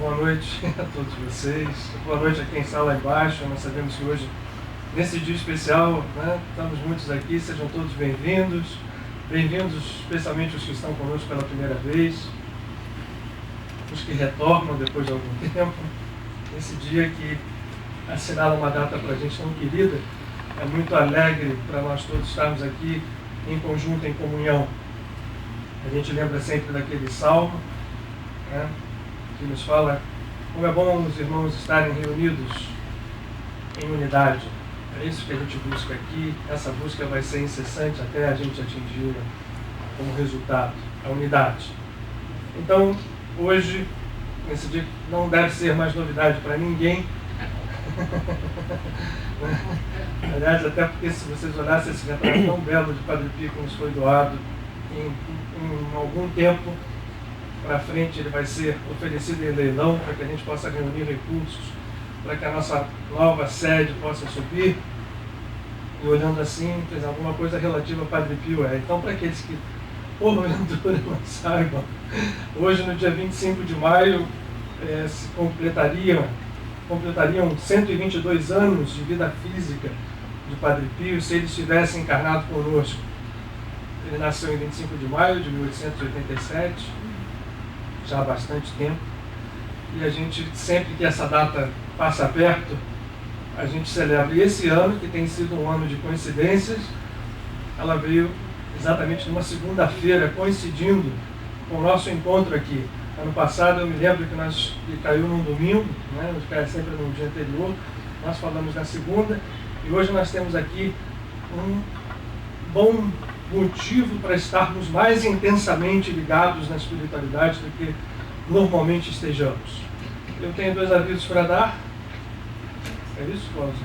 Boa noite a todos vocês. Boa noite a quem está lá embaixo. Nós sabemos que hoje, nesse dia especial, né, estamos muitos aqui. Sejam todos bem-vindos. Bem-vindos especialmente os que estão conosco pela primeira vez, os que retornam depois de algum tempo. Esse dia que assinala uma data para a gente tão querida, é muito alegre para nós todos estarmos aqui em conjunto, em comunhão. A gente lembra sempre daquele salmo, né, que nos fala como é bom os irmãos estarem reunidos em unidade. É isso que a gente busca aqui. Essa busca vai ser incessante até a gente atingir como resultado a unidade. Então, hoje, nesse dia, não deve ser mais novidade para ninguém. Aliás, até porque se vocês olhassem esse retrato tão belo de Padre Pio que nos foi doado em algum tempo para frente, ele vai ser oferecido em leilão para que a gente possa reunir recursos para que a nossa nova sede possa subir. E olhando assim, fez alguma coisa relativa a Padre Pio. Então, para aqueles que porventura não saibam, hoje, no dia 25 de maio, se completariam 122 anos de vida física de Padre Pio, se ele estivesse encarnado conosco. Ele nasceu em 25 de maio de 1887, já há bastante tempo, e a gente, sempre que essa data passa perto, a gente celebra. E esse ano, que tem sido um ano de coincidências, ela veio exatamente numa segunda-feira, coincidindo com o nosso encontro aqui. Ano passado, eu me lembro que caiu num domingo, né? Cai sempre no dia anterior, nós falamos na segunda, e hoje nós temos aqui um bom motivo para estarmos mais intensamente ligados na espiritualidade do que normalmente estejamos. Eu tenho 2 avisos para dar. É isso, Cláudio?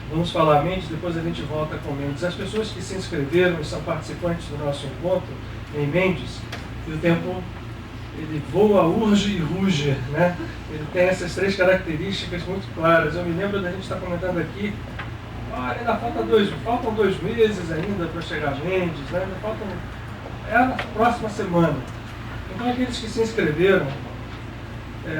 Vamos falar Mendes, depois a gente volta com Mendes. As pessoas que se inscreveram e são participantes do nosso encontro em Mendes, e o tempo ele voa, urge e ruge, né? Ele tem essas 3 características muito claras. Eu me lembro da gente estar comentando aqui, ainda faltam 2 meses ainda para chegar a Mendes, né? É a próxima semana. Então, aqueles que se inscreveram,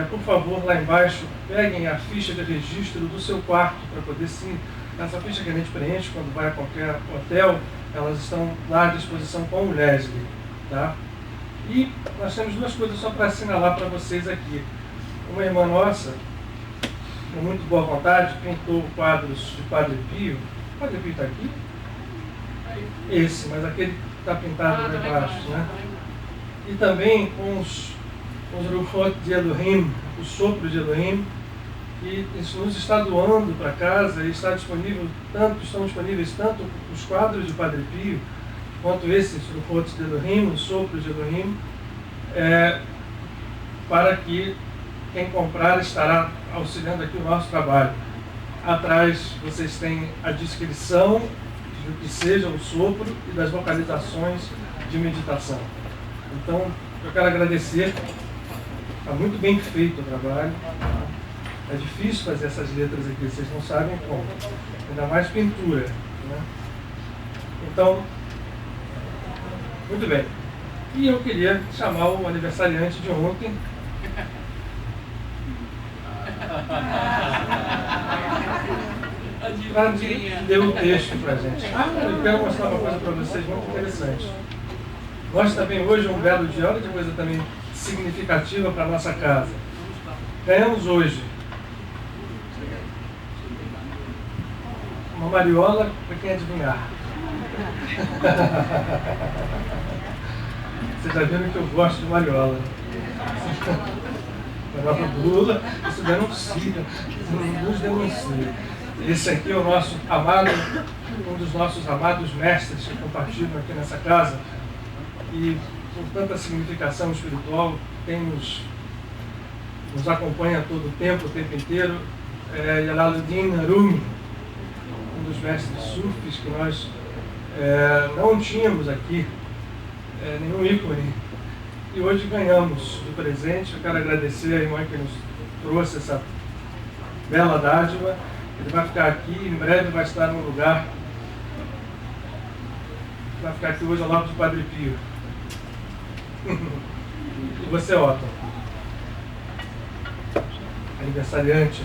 por favor, lá embaixo, peguem a ficha de registro do seu quarto para poder sim. Essa ficha que a gente preenche quando vai a qualquer hotel, elas estão lá à disposição com o Leslie, tá? E nós temos 2 coisas só para assinalar para vocês aqui. Uma irmã nossa, com muito boa vontade, pintou quadros de Padre Pio. O Padre Pio está aqui? Esse, mas aquele que está pintado lá embaixo, né? E também com os Ruchot de Elohim, os sopros de Elohim, que isso nos está doando para casa, e estão disponíveis tanto os quadros de Padre Pio, quanto esses Ruchot de Elohim, os sopros de Elohim, para que quem comprar estará auxiliando aqui o nosso trabalho. Atrás vocês têm a descrição do que seja o sopro e das vocalizações de meditação. Então, eu quero agradecer. Está muito bem feito o trabalho. É difícil fazer essas letras aqui, vocês não sabem como. Ainda mais pintura, né? Então, muito bem. E eu queria chamar o aniversariante de ontem. Para ler o texto para a gente. Eu quero mostrar uma coisa para vocês muito interessante. Nós também hoje, um belo dia, olha que coisa também significativa para a nossa casa. Ganhamos hoje uma mariola para quem adivinhar. Vocês já viram que eu gosto de mariola. Mariola do Lula, isso denuncia, nos denuncia. Esse aqui é o nosso amado, um dos nossos amados mestres que compartilham aqui nessa casa. E com tanta significação espiritual, quem nos acompanha todo o tempo inteiro, é Jalaluddin Rumi, um dos mestres sufis que nós não tínhamos aqui, nenhum ícone, e hoje ganhamos de presente. Eu quero agradecer a irmã que nos trouxe essa bela dádiva. Ele vai ficar aqui, em breve vai estar num lugar, vai ficar aqui hoje ao lado do Padre Pio. E você, Otto? Aniversariante.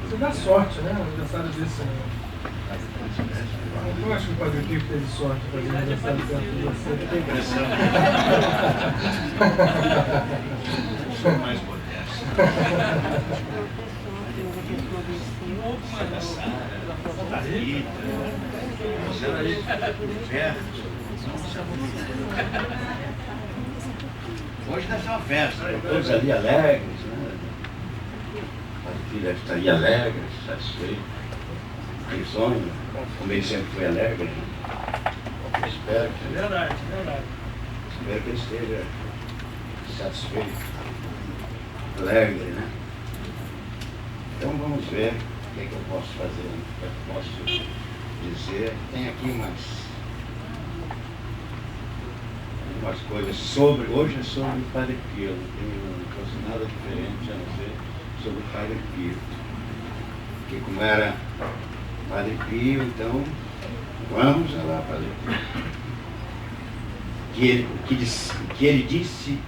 Você dá sorte, né? Aniversário desse, né? Eu acho que o Padre Pio teve sorte de fazer aniversário perto de você. Tem impressão. Sou mais modesto. Da Rita, você era aí perto. Hoje deve ser uma festa. Todos ali alegres, né? O Padre Pio deve estar ali alegre, satisfeito. Ele sonha, como ele sempre foi alegre. Eu espero que. Verdade, verdade. Espero que ele esteja satisfeito, alegre, né? Então vamos ver o que é que eu posso fazer, o que é que eu posso dizer. Tem aqui umas coisas sobre, hoje é sobre o Padre Pio, não trouxe nada diferente a não ser sobre o Padre Pio. Porque como era Padre Pio, então vamos lá, Padre Pio. O que ele disse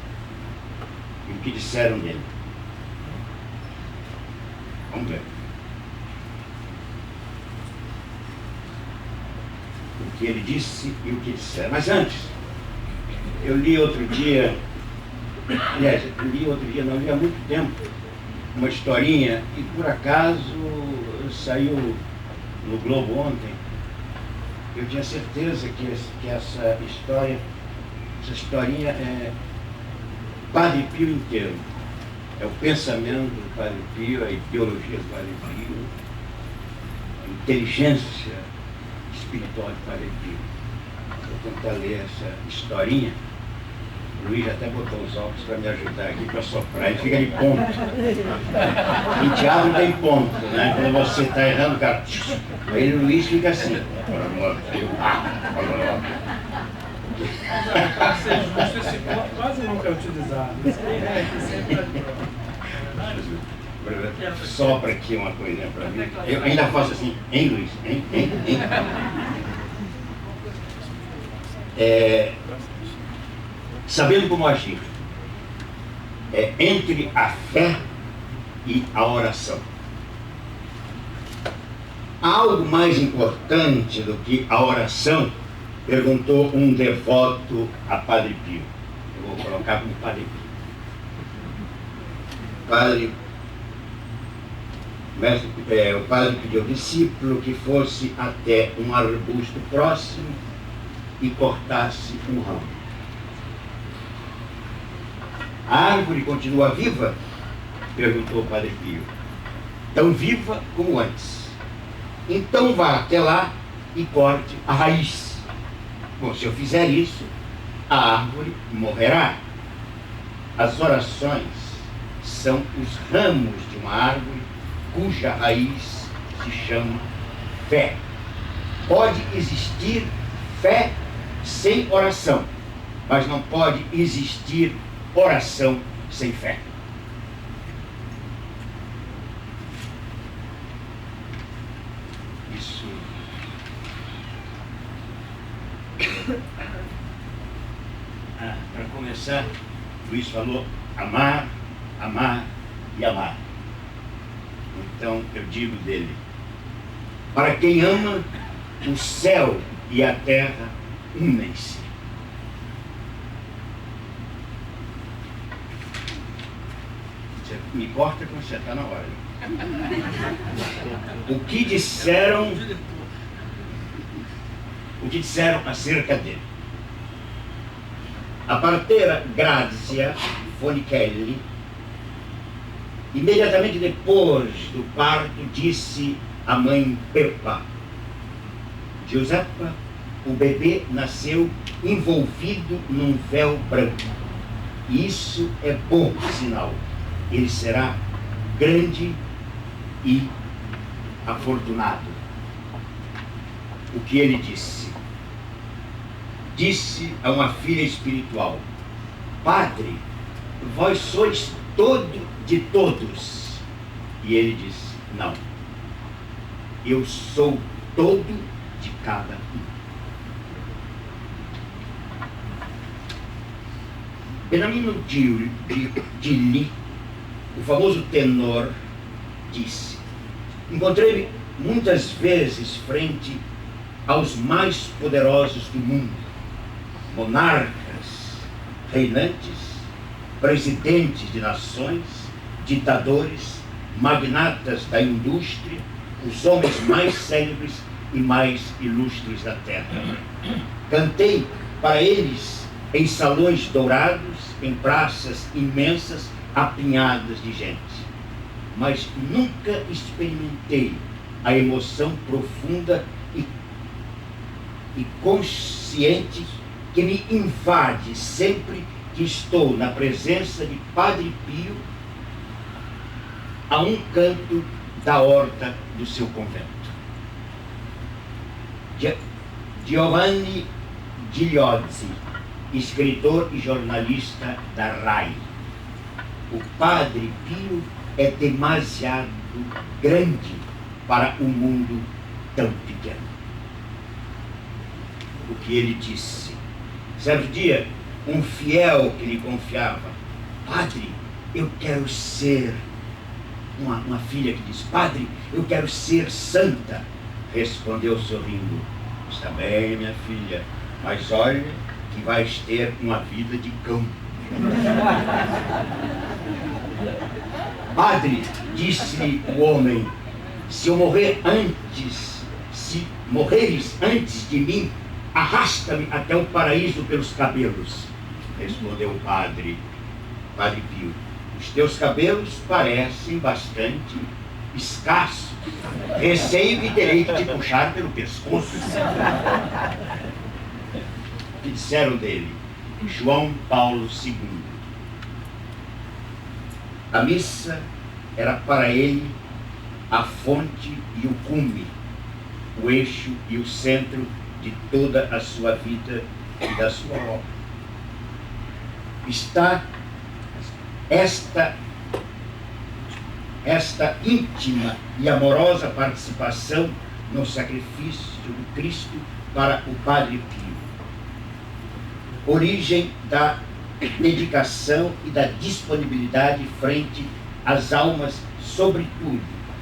e o que disseram dele. Vamos ver. O que ele disse e o que disseram. Mas antes, eu li outro dia, aliás, não li há muito tempo, uma historinha, e por acaso saiu no Globo ontem. Eu tinha certeza que essa historinha é Padre Pio inteiro. É o pensamento do Padre Pio, a ideologia do Padre Pio, a inteligência espiritual do Padre Pio. Vou tentar ler essa historinha. O Luiz até botou os óculos para me ajudar aqui, para soprar, ele fica de ponto. Em teatro tem ponto, né? Quando você está errando, cara, aí o Luiz fica assim. Para ser justo, esse ponto quase nunca é utilizado. Sopra aqui uma coisinha para mim. Eu ainda faço assim, hein, Luiz? Hein? Sabendo como agir, entre a fé e a oração. Há algo mais importante do que a oração? Perguntou um devoto a Padre Pio. Eu vou colocar como Padre Pio. O padre pediu ao discípulo que fosse até um arbusto próximo e cortasse um ramo. A árvore continua viva? Perguntou o Padre Pio. Tão viva como antes. Então vá até lá e corte a raiz. Bom, se eu fizer isso, a árvore morrerá. As orações são os ramos de uma árvore cuja raiz se chama fé. Pode existir fé sem oração, mas não pode existir oração sem fé. Isso. Para começar, Luiz falou amar, amar e amar. Então eu digo dele: para quem ama, o céu e a terra unem-se. Você me corta quando você está na hora. O que disseram acerca dele? A parteira Grazia Fonichelli, imediatamente depois do parto, disse à mãe Peppa: Giuseppa, o bebê nasceu envolvido num véu branco. Isso é bom sinal. Ele será grande e afortunado. O que ele disse? Disse a uma filha espiritual: Padre, vós sois todo de todos. E ele disse: não, eu sou todo de cada um. Benamino Gigli, o famoso tenor, disse: encontrei-me muitas vezes frente aos mais poderosos do mundo, monarcas, reinantes, presidentes de nações, ditadores, magnatas da indústria, os homens mais célebres e mais ilustres da terra. Cantei para eles em salões dourados, em praças imensas, apinhadas de gente. Mas nunca experimentei a emoção profunda e consciente que me invade sempre que estou na presença de Padre Pio a um canto da horta do seu convento. Giovanni Gigliozzi, escritor e jornalista da RAI. O Padre Pio é demasiado grande para um mundo tão pequeno. O que ele disse. Certo dia, um fiel que lhe confiava: padre, eu quero ser... Uma filha que disse: padre, eu quero ser santa. Respondeu sorrindo: está bem, minha filha, mas olha que vais ter uma vida de cão. Padre, disse-lhe o homem, se morreres antes de mim, arrasta-me até o paraíso pelos cabelos. Respondeu o Padre Pio: os teus cabelos parecem bastante escassos. Receio que terei que te puxar pelo pescoço. O que disseram dele? João Paulo II. A missa era para ele a fonte e o cume, o eixo e o centro de toda a sua vida e da sua obra. Está esta íntima e amorosa participação no sacrifício do Cristo para o Padre Pio, origem da dedicação e da disponibilidade frente às almas, sobretudo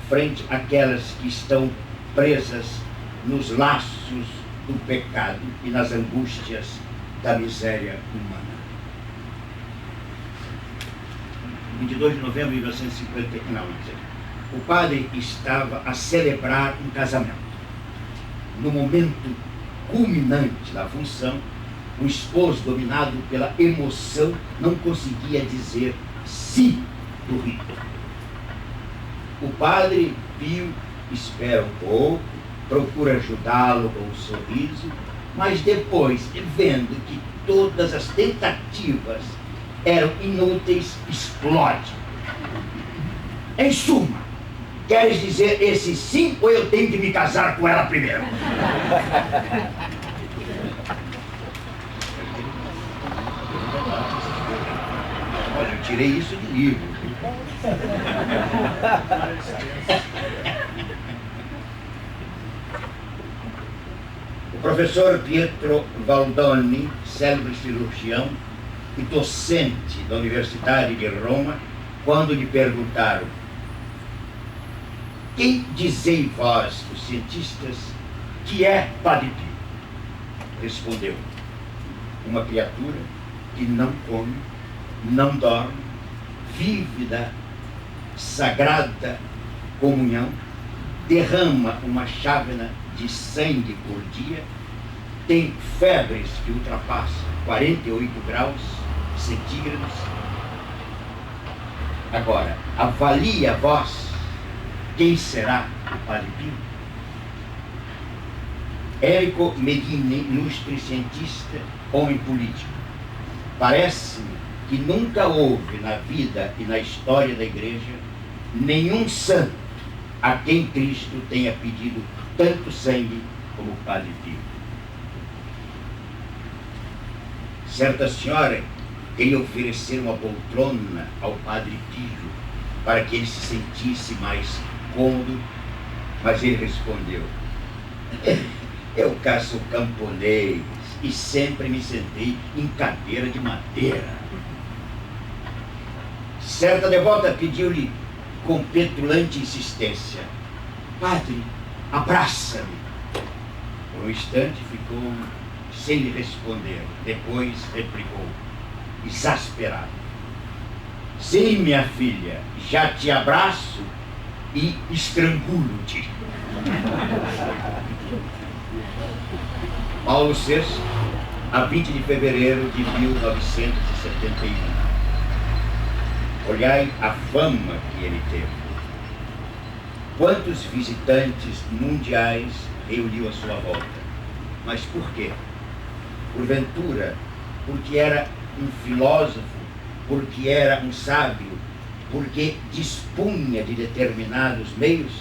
frente àquelas que estão presas nos laços do pecado e nas angústias da miséria humana. 22 de novembro de 1959, o padre estava a celebrar um casamento. No momento culminante da função, o esposo, dominado pela emoção, não conseguia dizer sim do rito. O Padre Pio espera um pouco, procura ajudá-lo com um sorriso, mas depois, vendo que todas as tentativas eram inúteis, explode. Em suma, queres dizer esse sim ou eu tenho que me casar com ela primeiro? Olha, eu tirei isso de livro. O professor Pietro Baldoni, célebre cirurgião e docente da Universidade de Roma, quando lhe perguntaram: quem dizei vós, os cientistas, que é Padre Pio? Respondeu: uma criatura que não come, não dorme, vive da sagrada comunhão, derrama uma chávena de sangue por dia, tem febres que ultrapassam 48 graus centígrados. Agora, avalia vós quem será o Padre Pio? Érico Medini, ilustre cientista, homem político. Parece-me que nunca houve na vida e na história da Igreja nenhum santo a quem Cristo tenha pedido tanto sangue como o Padre Pio. Certa senhora queria oferecer uma poltrona ao Padre Pio para que ele se sentisse mais cômodo, mas ele respondeu: eu caço camponês e sempre me sentei em cadeira de madeira. Certa devota pediu-lhe com petulante insistência: Padre, abraça-me. Por um instante ficou sem lhe responder. Depois replicou, exasperado: sim, minha filha, já te abraço e estrangulo-te. Paulo VI, a 20 de fevereiro de 1971. Olhai a fama que ele teve. Quantos visitantes mundiais reuniu à sua volta? Mas por quê? Porventura, porque era um filósofo, porque era um sábio, porque dispunha de determinados meios,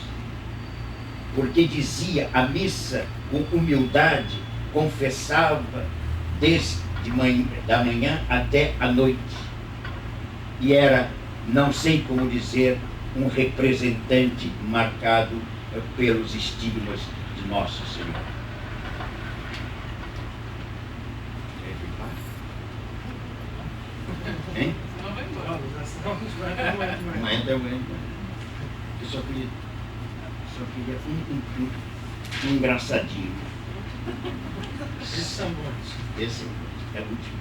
porque dizia a missa com humildade, confessava da manhã até a noite, e era, não sei como dizer, um representante marcado pelos estigmas de Nosso Senhor. Hein? Não entra. Eu só queria um engraçadinho. Esses são bons. Esse é o último.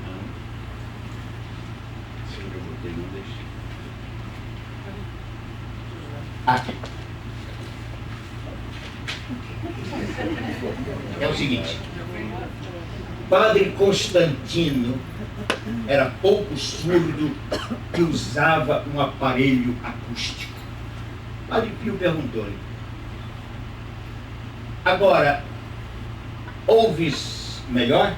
Não. Se eu botei, não deixei. Aqui. É o seguinte. Padre Constantino era pouco surdo que usava um aparelho acústico. Padre Pio perguntou-lhe: agora, ouves melhor?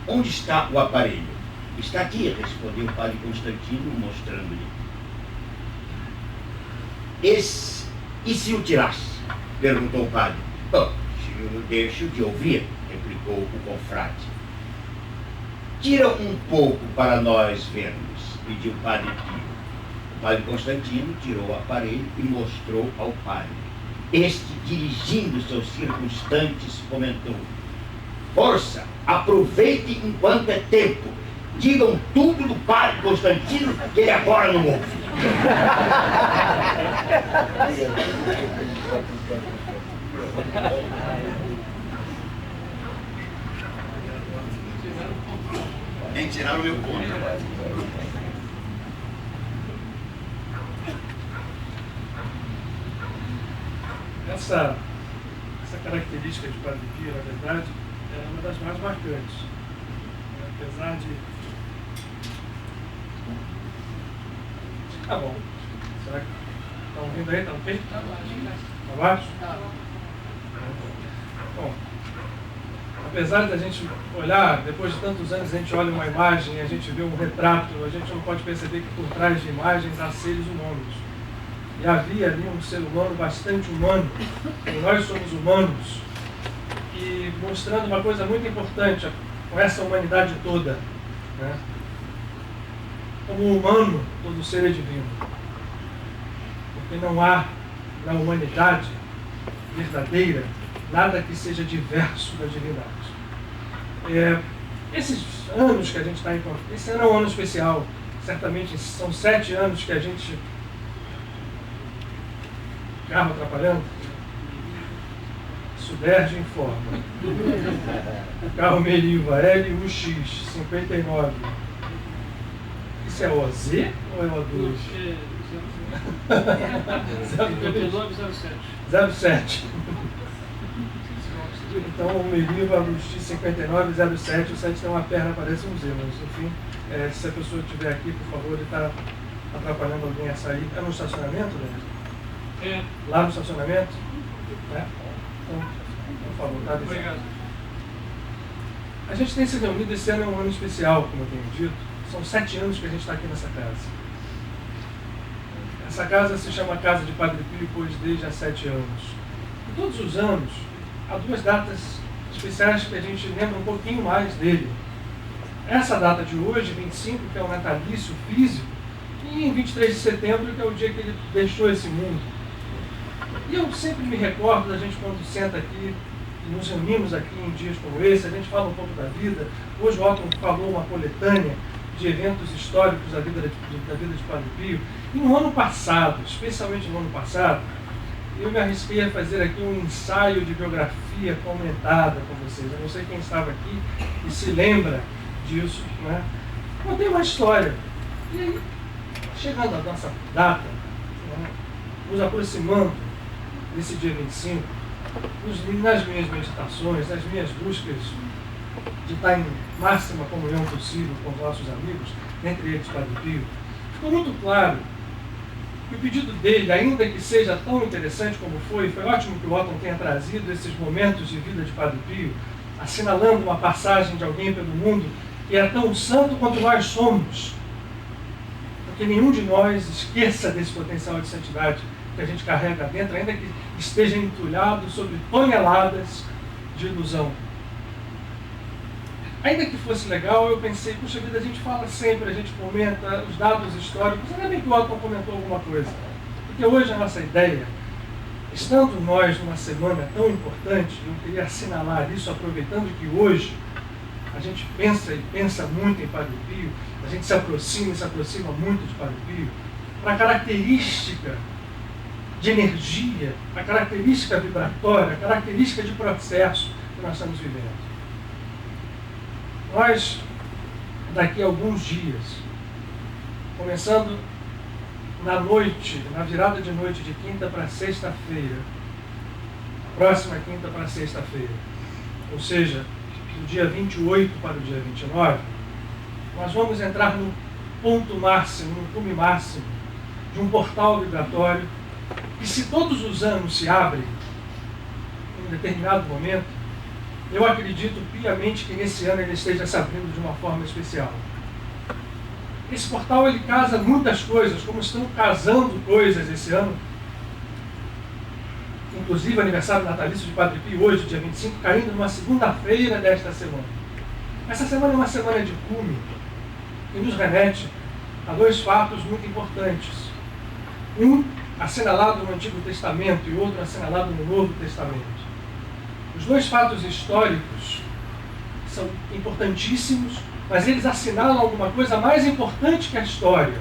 Onde está o aparelho? Está aqui, respondeu o Padre Constantino, mostrando-lhe. E se o tirasse? Perguntou o padre. Oh, se eu deixo de ouvir, replicou o confrade. Tira um pouco para nós vermos, pediu o Padre Pio. O Padre Constantino tirou o aparelho e mostrou ao padre. Este, dirigindo-se aos circunstantes, comentou: força, aproveite enquanto é tempo. Digam tudo do Padre Constantino, que ele agora não ouve. Nem tiraram o meu ponto. Essa característica de Padre Pio, na verdade, é uma das mais marcantes. Apesar de... Tá bom. Será que estão ouvindo aí? Tá ok? Tá baixo. Tá baixo? Bom, apesar da gente olhar, depois de tantos anos, a gente olha uma imagem e a gente vê um retrato, a gente não pode perceber que por trás de imagens há seres humanos. E havia ali um ser humano bastante humano, e nós somos humanos, e mostrando uma coisa muito importante com essa humanidade toda, né? Como humano, todo ser é divino. Porque não há na humanidade verdadeira nada que seja diverso da divindade. Esses anos que a gente está encontrando, esse ano é um ano especial, certamente são 7 anos que a gente... Carro atrapalhando? Suderge informa. O carro Meriva LUX 59. Isso é OZ ou é O2? 07. Então o Meriva LUX 59 07. O 7 tem uma perna, parece um Z, mas enfim, se a pessoa estiver aqui, por favor, ele está atrapalhando alguém a sair. É no estacionamento, né? É. Lá no estacionamento? É? Então, por favor, tá avisado. Obrigado. A gente tem se reunido, esse ano é um ano especial, como eu tenho dito. São 7 anos que a gente está aqui nessa casa. Essa casa se chama Casa de Padre Pio, pois desde há 7 anos. E todos os anos, há 2 datas especiais que a gente lembra um pouquinho mais dele. Essa data de hoje, 25, que é o natalício físico, e em 23 de setembro, que é o dia que ele deixou esse mundo. E eu sempre me recordo da gente quando senta aqui e nos reunimos aqui em dias como esse, a gente fala um pouco da vida. Hoje o Otton falou uma coletânea de eventos históricos da vida de Padre Pio. E no ano passado, especialmente no ano passado, eu me arrisquei a fazer aqui um ensaio de biografia comentada com vocês. Eu não sei quem estava aqui e se lembra disso, né? Contei uma história. E aí, chegando à nossa data, né, nos aproximando desse dia 25, nas minhas meditações, nas minhas buscas de estar em máxima comunhão possível com os nossos amigos, entre eles Padre Pio, ficou muito claro que o pedido dele, ainda que seja tão interessante como foi ótimo que o Otton tenha trazido esses momentos de vida de Padre Pio, assinalando uma passagem de alguém pelo mundo que é tão santo quanto nós somos, porque nenhum de nós esqueça desse potencial de santidade que a gente carrega dentro, ainda que esteja entulhado sobre toneladas de ilusão. Ainda que fosse legal, eu pensei, puxa vida, a gente fala sempre, a gente comenta os dados históricos, ainda bem que o Otton comentou alguma coisa. Porque hoje a nossa ideia, estando nós numa semana tão importante, eu queria assinalar isso, aproveitando que hoje a gente pensa muito em Padre Pio, a gente se aproxima muito de Padre Pio, para a característica de energia, a característica vibratória, a característica de processo que nós estamos vivendo. Nós, daqui a alguns dias, começando na noite, na virada de noite de quinta para sexta-feira, próxima quinta para sexta-feira, ou seja, do dia 28 para o dia 29, nós vamos entrar no ponto máximo, no cume máximo de um portal vibratório que, se todos os anos se abre em um determinado momento, eu acredito piamente que nesse ano ele esteja se abrindo de uma forma especial. Esse portal, ele casa muitas coisas, como estão casando coisas esse ano. Inclusive o aniversário natalício de Padre Pio hoje, dia 25, caindo numa segunda-feira desta semana. Essa semana é uma semana de cume, que nos remete a dois fatos muito importantes. Um assinalado no Antigo Testamento e outro assinalado no Novo Testamento. Os dois fatos históricos são importantíssimos, mas eles assinalam alguma coisa mais importante que a história.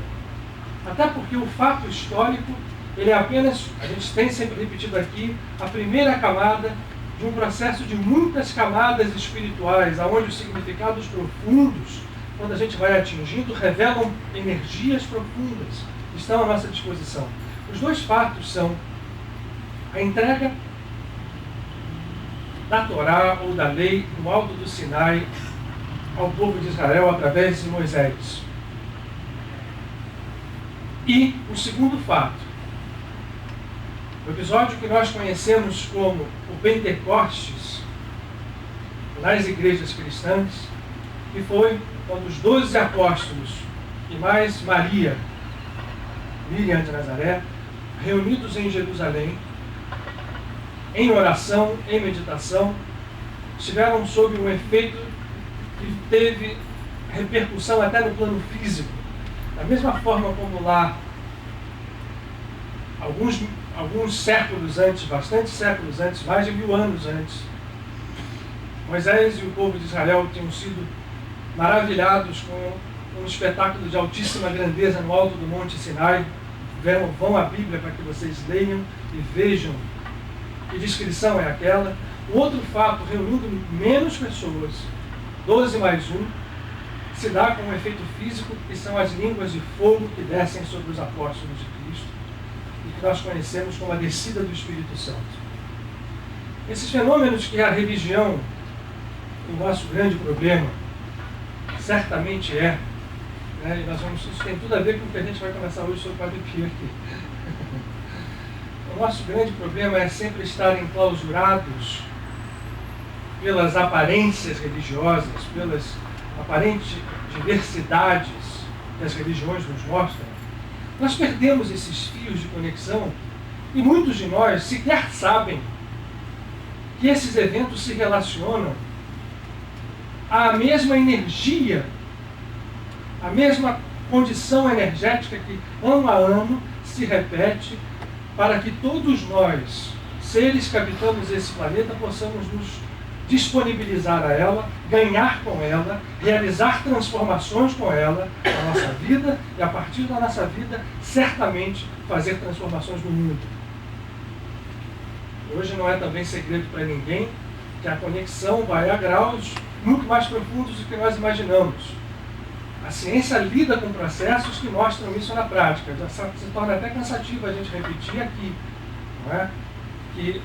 Até porque o fato histórico, ele é apenas, a gente tem sempre repetido aqui, a primeira camada de um processo de muitas camadas espirituais, onde os significados profundos, quando a gente vai atingindo, revelam energias profundas que estão à nossa disposição. Os dois fatos são a entrega da Torá ou da lei no alto do Sinai ao povo de Israel através de Moisés. E o segundo fato, o episódio que nós conhecemos como o Pentecostes nas igrejas cristãs, que foi quando os 12 apóstolos e mais Maria, Miriam de Nazaré, reunidos em Jerusalém, em oração, em meditação, estiveram sob um efeito que teve repercussão até no plano físico. Da mesma forma como lá, alguns séculos antes, bastante séculos antes, mais de 1000 anos antes, Moisés e o povo de Israel tinham sido maravilhados com um espetáculo de altíssima grandeza no alto do Monte Sinai. Vão à Bíblia para que vocês leiam e vejam que descrição é aquela. O outro fato, reunindo menos pessoas, 12 mais 1, se dá com um efeito físico, que são as línguas de fogo que descem sobre os apóstolos de Cristo e que nós conhecemos como a descida do Espírito Santo. Esses fenômenos que a religião, o nosso grande problema, certamente é, né, e isso tem tudo a ver com o que a gente vai conversar hoje sobre o Padre Pio aqui. O nosso grande problema é sempre estar enclausurados pelas aparências religiosas, pelas aparentes diversidades que as religiões nos mostram. Nós perdemos esses fios de conexão e muitos de nós sequer sabem que esses eventos se relacionam à mesma energia, à mesma condição energética que ano a ano se repete, para que todos nós, seres que habitamos esse planeta, possamos nos disponibilizar a ela, ganhar com ela, realizar transformações com ela na nossa vida e, a partir da nossa vida, certamente fazer transformações no mundo. Hoje não é também segredo para ninguém que a conexão vai a graus muito mais profundos do que nós imaginamos. A ciência lida com processos que mostram isso na prática. Já se torna até cansativo a gente repetir aqui, não é? Que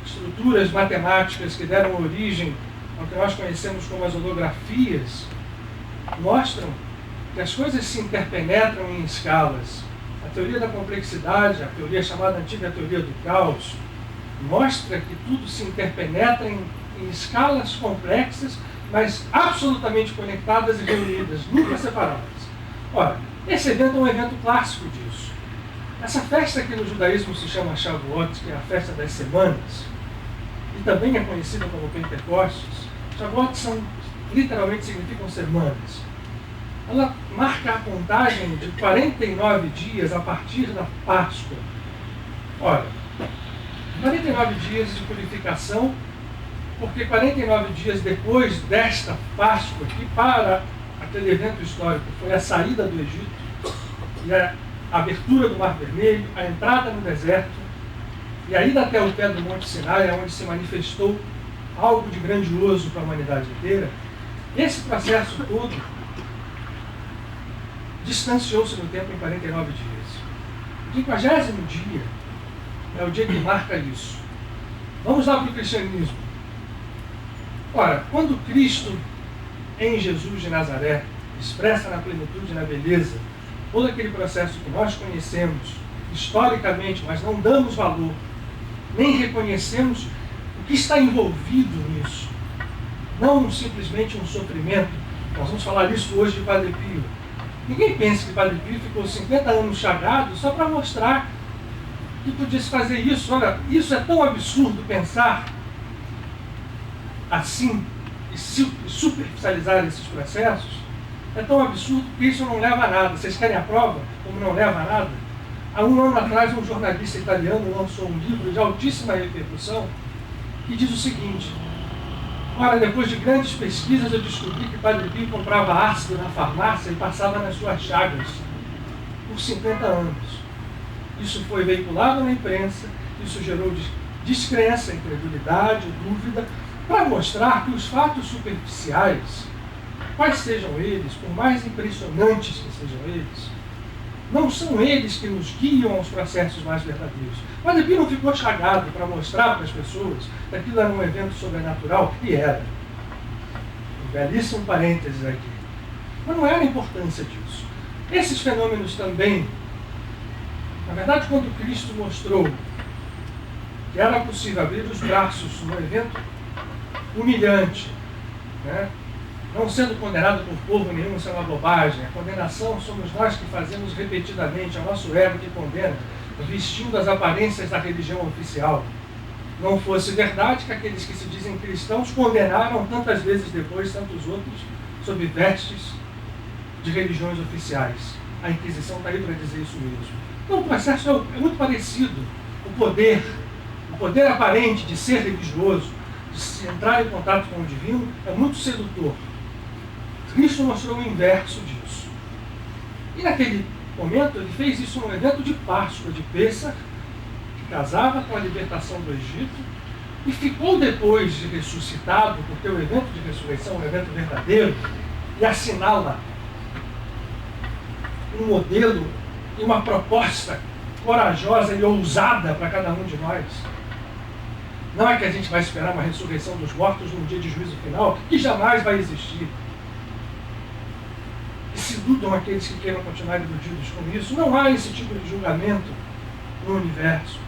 estruturas matemáticas que deram origem ao que nós conhecemos como as holografias mostram que as coisas se interpenetram em escalas. A teoria da complexidade, a teoria chamada antiga teoria do caos, mostra que tudo se interpenetra em escalas complexas, mas absolutamente conectadas e reunidas, nunca separadas. Ora, esse evento é um evento clássico disso. Essa festa que no judaísmo se chama Shavuot, que é a festa das semanas, e também é conhecida como Pentecostes. Shavuot literalmente significam semanas. Ela marca a contagem de 49 dias a partir da Páscoa. Ora, 49 dias de purificação, porque 49 dias depois desta Páscoa, que para aquele evento histórico foi a saída do Egito, e a abertura do Mar Vermelho, a entrada no deserto, e a ida até o pé do Monte Sinai, onde se manifestou algo de grandioso para a humanidade inteira, esse processo todo distanciou-se no tempo em 49 dias. O 50º dia é o dia que marca isso. Vamos lá para o cristianismo. Ora, quando Cristo, em Jesus de Nazaré, expressa na plenitude e na beleza todo aquele processo que nós conhecemos historicamente, mas não damos valor, nem reconhecemos o que está envolvido nisso. Não simplesmente um sofrimento. Nós vamos falar isso hoje de Padre Pio. Ninguém pensa que Padre Pio ficou 50 anos chagado só para mostrar que podia se fazer isso. Olha, isso é tão absurdo pensar assim e superficializar esses processos. É tão absurdo que isso não leva a nada. Vocês querem a prova? Como não leva a nada? Há um ano atrás, um jornalista italiano lançou um livro de altíssima repercussão que diz o seguinte: ora, depois de grandes pesquisas, eu descobri que Padre Pio comprava ácido na farmácia e passava nas suas chagas por 50 anos. Isso foi veiculado na imprensa, isso gerou descrença, incredulidade, dúvida, para mostrar que os fatos superficiais, quais sejam eles, por mais impressionantes que sejam eles, não são eles que nos guiam aos processos mais verdadeiros. Padre Pio não ficou chagado para mostrar para as pessoas que aquilo era um evento sobrenatural, e era. Um belíssimo parênteses aqui. Mas não era a importância disso. Esses fenômenos também, na verdade, quando Cristo mostrou que era possível abrir os braços num evento humilhante, né? Não sendo condenado por povo nenhum, isso é uma bobagem. A condenação somos nós que fazemos repetidamente, é o nosso ego que condena, vestindo as aparências da religião oficial. Não fosse verdade que aqueles que se dizem cristãos condenaram tantas vezes depois tantos outros sob vestes de religiões oficiais. A Inquisição está aí para dizer isso mesmo. Então o processo é muito parecido. O poder aparente de ser religioso, de se entrar em contato com o divino, é muito sedutor. Cristo mostrou o inverso disso. E naquele momento ele fez isso num evento de Páscoa, de Pêssar, que casava com a libertação do Egito, e ficou depois de ressuscitado, porque o evento de ressurreição é um evento verdadeiro, e assinala um modelo e uma proposta corajosa e ousada para cada um de nós. Não é que a gente vai esperar uma ressurreição dos mortos num dia de juízo final, que jamais vai existir. E se iludam aqueles que queiram continuar iludidos com isso. Não há esse tipo de julgamento no universo.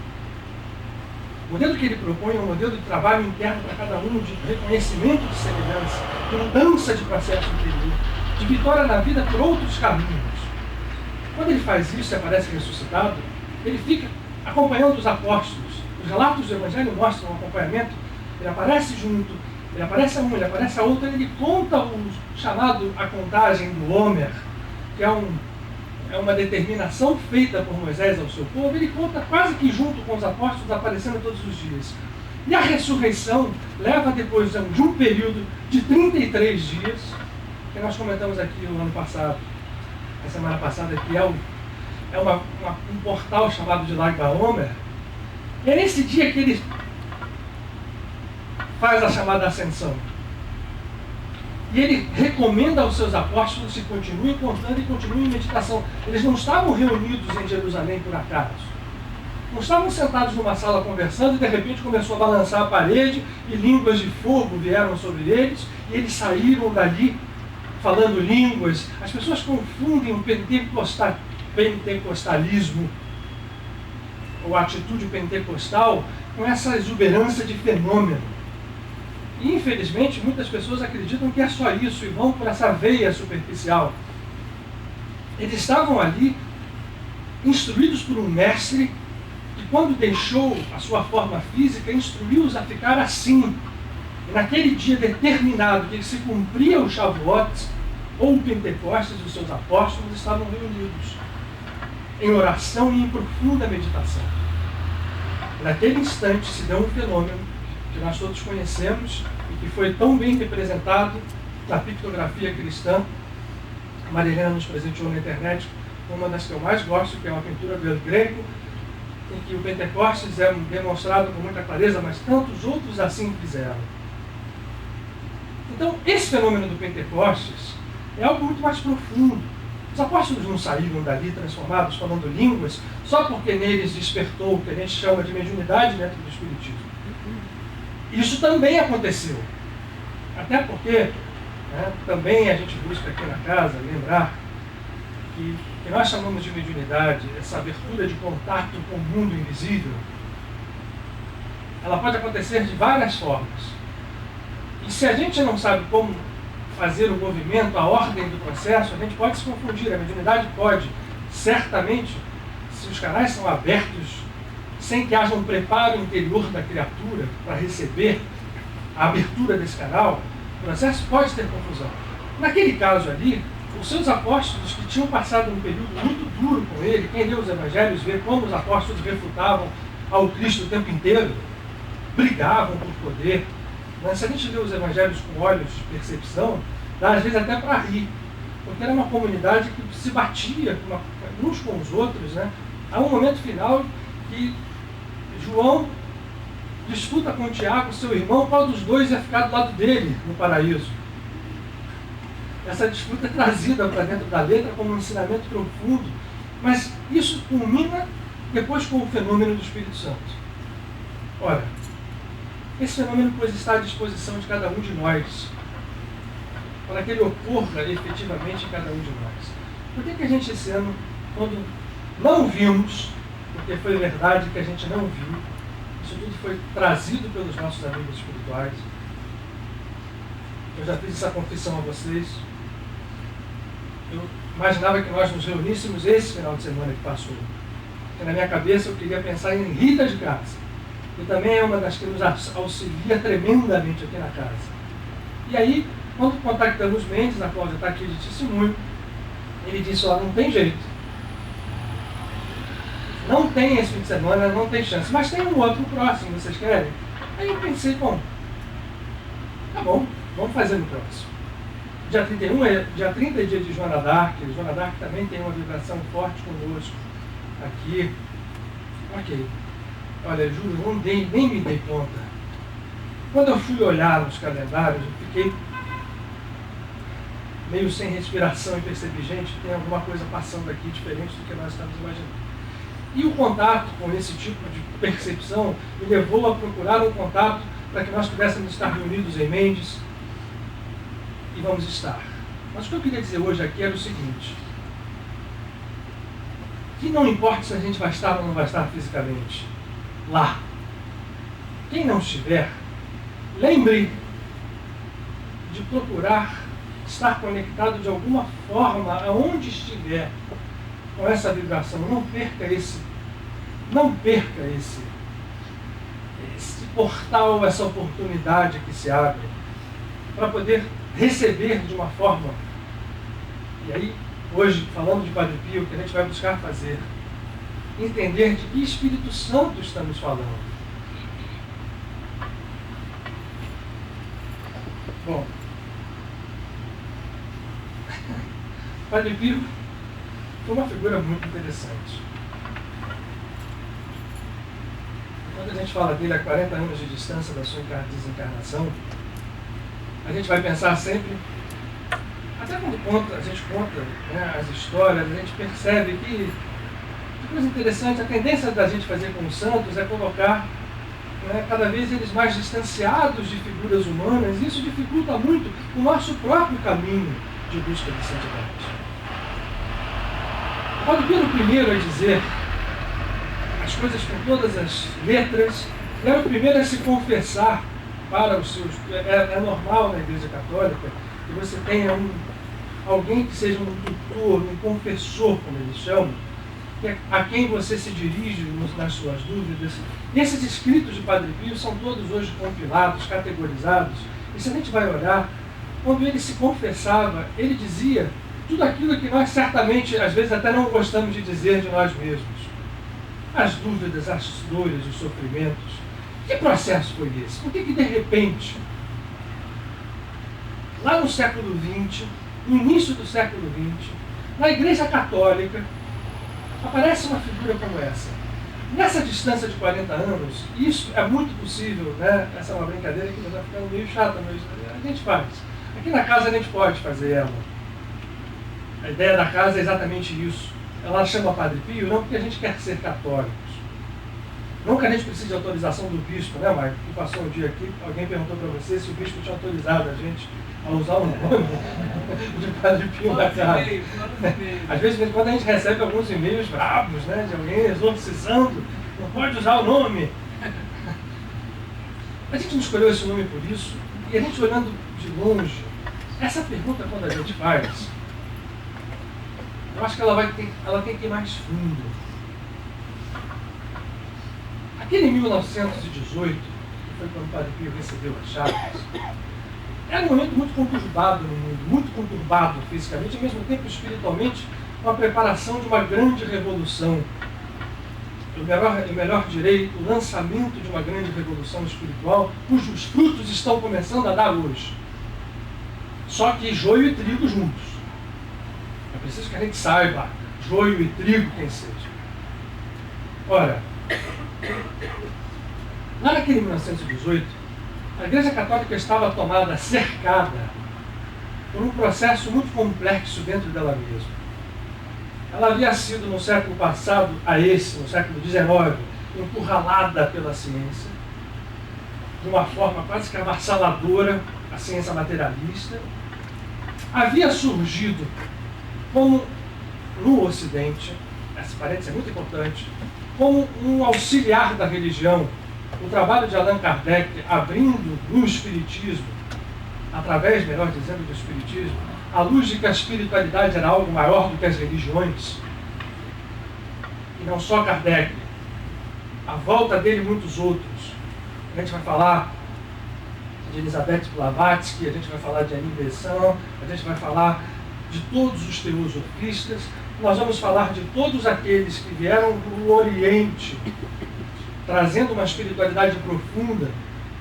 O modelo que ele propõe é um modelo de trabalho interno para cada um, de reconhecimento de semelhança, de mudança de processo interior, de vitória na vida por outros caminhos. Quando ele faz isso e aparece ressuscitado, ele fica acompanhando os apóstolos. Os relatos do Evangelho mostram um acompanhamento. Ele aparece junto, ele aparece a um, ele aparece a outro, ele conta o chamado a contagem do Homer, que é uma determinação feita por Moisés ao seu povo. Ele conta quase que junto com os apóstolos, aparecendo todos os dias. E a ressurreição leva depois de um período de 33 dias, que nós comentamos aqui no ano passado, na semana passada, que é um portal chamado de Lag BaOmer. E é nesse dia que ele faz a chamada ascensão. E ele recomenda aos seus apóstolos que continuem contando e continuem em meditação. Eles não estavam reunidos em Jerusalém por acaso. Não estavam sentados numa sala conversando e de repente começou a balançar a parede e línguas de fogo vieram sobre eles e eles saíram dali falando línguas. As pessoas confundem o pentecostalismo ou a atitude pentecostal com essa exuberância de fenômeno. E, infelizmente, muitas pessoas acreditam que é só isso e vão por essa veia superficial. Eles estavam ali, instruídos por um mestre, que quando deixou a sua forma física, instruiu-os a ficar assim. E naquele dia determinado, que se cumpria o Shavuot, ou o Pentecostes, os seus apóstolos estavam reunidos, em oração e em profunda meditação. E naquele instante se deu um fenômeno que nós todos conhecemos e que foi tão bem representado na pictografia cristã. A Marilena nos presenteou na internet uma das que eu mais gosto, que é uma pintura do El Greco, em que o Pentecostes é demonstrado com muita clareza, mas tantos outros assim fizeram. Então, esse fenômeno do Pentecostes é algo muito mais profundo. Os apóstolos não saíram dali transformados, falando línguas, só porque neles despertou o que a gente chama de mediunidade dentro do Espiritismo. Isso também aconteceu. Até porque, também a gente busca aqui na casa lembrar que o que nós chamamos de mediunidade, essa abertura de contato com o mundo invisível, ela pode acontecer de várias formas. E se a gente não sabe como fazer o movimento, a ordem do processo, a gente pode se confundir. A mediunidade pode, certamente, se os canais são abertos, sem que haja um preparo interior da criatura para receber a abertura desse canal, o processo pode ter confusão. Naquele caso ali, os seus apóstolos, que tinham passado um período muito duro com ele, quem lê os evangelhos vê como os apóstolos refutavam ao Cristo o tempo inteiro, brigavam por poder. Mas se a gente lê os evangelhos com olhos de percepção, dá às vezes até para rir, porque era uma comunidade que se batia uns com os outros, né? Há um momento final que João disputa com Tiago, seu irmão, qual dos dois ia ficar do lado dele no paraíso. Essa disputa é trazida para dentro da letra como um ensinamento profundo, mas isso culmina depois com o fenômeno do Espírito Santo. Ora, esse fenômeno, pois, está à disposição de cada um de nós, para que ele ocorra efetivamente em cada um de nós. Por que a gente esse ano, quando não vimos, porque foi verdade que a gente não viu, isso tudo foi trazido pelos nossos amigos espirituais, eu já fiz essa confissão a vocês, eu imaginava que nós nos reuníssemos esse final de semana que passou, porque na minha cabeça eu queria pensar em Rita de Cássia, que também é uma das que nos auxilia tremendamente aqui na casa. E aí, quando contactamos Mendes, a Cláudia está aqui de testemunho, ele disse, não tem jeito. Não tem esse fim de semana, não tem chance. Mas tem um outro próximo, vocês querem? Aí eu pensei, tá bom, vamos fazer no próximo. Dia 30 é dia de Joana d'Arc. Joana d'Arc também tem uma vibração forte conosco aqui. Ok. Olha, juro, nem me dei conta. Quando eu fui olhar nos calendários, eu fiquei meio sem respiração e percebi, gente, tem alguma coisa passando aqui diferente do que nós estamos imaginando. E o contato com esse tipo de percepção me levou a procurar um contato para que nós pudéssemos estar reunidos em Mendes, e vamos estar. Mas o que eu queria dizer hoje aqui era o seguinte, que não importa se a gente vai estar ou não vai estar fisicamente lá. Quem não estiver, lembre de procurar estar conectado de alguma forma aonde estiver com essa vibração. Não perca esse portal, essa oportunidade que se abre para poder receber de uma forma. E aí, hoje, falando de Padre Pio, o que a gente vai buscar fazer, entender de que Espírito Santo estamos falando. Bom, Padre Pio foi uma figura muito interessante. Quando a gente fala dele a 40 anos de distância da sua desencarnação, a gente vai pensar sempre, até quando a gente conta, né, as histórias, a gente percebe que coisa interessante, a tendência da gente fazer com os santos é colocar, né, cada vez eles mais distanciados de figuras humanas, e isso dificulta muito o nosso próprio caminho de busca de santidade. Paulo Pio era o primeiro a dizer as coisas com todas as letras, ele era o primeiro a se confessar para os seus... É normal na Igreja Católica que você tenha alguém que seja um tutor, um confessor, como eles chamam, a quem você se dirige nas suas dúvidas. E esses escritos de Padre Pio são todos hoje compilados, categorizados. E se a gente vai olhar, quando ele se confessava, ele dizia tudo aquilo que nós certamente, às vezes, até não gostamos de dizer de nós mesmos. As dúvidas, as dores, os sofrimentos. Que processo foi esse? Por que de repente, lá no século XX, no início do século XX, na Igreja Católica, aparece uma figura como essa? Nessa distância de 40 anos, isso é muito possível, né? Essa é uma brincadeira que está ficando meio chata, mas a gente faz. Aqui na casa a gente pode fazer ela. A ideia da casa é exatamente isso. Ela chama Padre Pio não porque a gente quer ser católicos. Não que a gente precise de autorização do bispo, né, Maicon? Que passou um dia aqui, alguém perguntou para você se o bispo tinha autorizado a gente a usar o nome de Padre Pio na casa. Às vezes, quando a gente recebe alguns e-mails bravos, né, de alguém exorcizando, não pode usar o nome. A gente não escolheu esse nome por isso, e a gente olhando de longe, essa pergunta quando a gente faz, eu acho que ela tem que ir mais fundo. Aquele 1918, que foi quando o Padre Pio recebeu as chaves, era um momento muito conturbado no mundo, muito conturbado fisicamente, e ao mesmo tempo espiritualmente, uma preparação de uma grande revolução. Eu melhor direi, o lançamento de uma grande revolução espiritual, cujos frutos estão começando a dar hoje. Só que joio e trigo juntos. É preciso que a gente saiba, joio e trigo quem seja. Ora, lá naquele 1918, a Igreja Católica estava tomada, cercada, por um processo muito complexo dentro dela mesma. Ela havia sido, no século passado a esse, no século XIX, encurralada pela ciência, de uma forma quase que avassaladora, a ciência materialista. Havia surgido, como no Ocidente, esse parênteses é muito importante, como um auxiliar da religião, o trabalho de Allan Kardec abrindo no Espiritismo, através, melhor dizendo, do Espiritismo, a luz de que a espiritualidade era algo maior do que as religiões. E não só Kardec, à volta dele muitos outros. A gente vai falar de Elizabeth Blavatsky, a gente vai falar de Annie Besant, a gente vai falar de todos os teosofistas, nós vamos falar de todos aqueles que vieram do Oriente, trazendo uma espiritualidade profunda,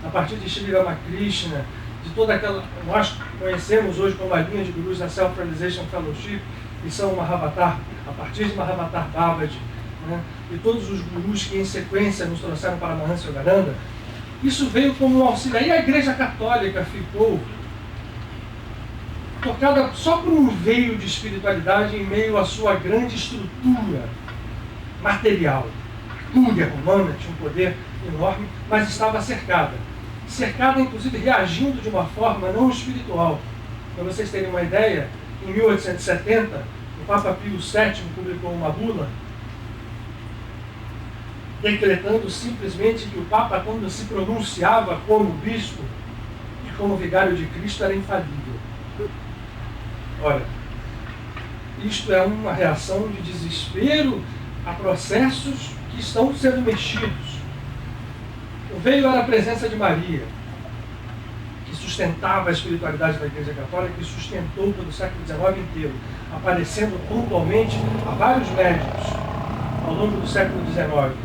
a partir de Sri Ramakrishna, de toda aquela, nós conhecemos hoje como a linha de gurus da Self-Realization Fellowship, que são Mahavatar, a partir de Mahavatar Babaji, né? E todos os gurus que em sequência nos trouxeram para Mahansa Yogananda. Isso veio como um auxílio. Aí a Igreja Católica ficou tocada só por um veio de espiritualidade em meio à sua grande estrutura material. A Cúria romana tinha um poder enorme, mas estava cercada. Cercada, inclusive, reagindo de uma forma não espiritual. Para vocês terem uma ideia, em 1870, o Papa Pio VII publicou uma bula decretando simplesmente que o Papa, quando se pronunciava como bispo e como vigário de Cristo, era infalível. Olha, isto é uma reação de desespero a processos que estão sendo mexidos. O veio era a presença de Maria, que sustentava a espiritualidade da Igreja Católica e sustentou pelo século XIX inteiro, aparecendo pontualmente a vários médicos ao longo do século XIX.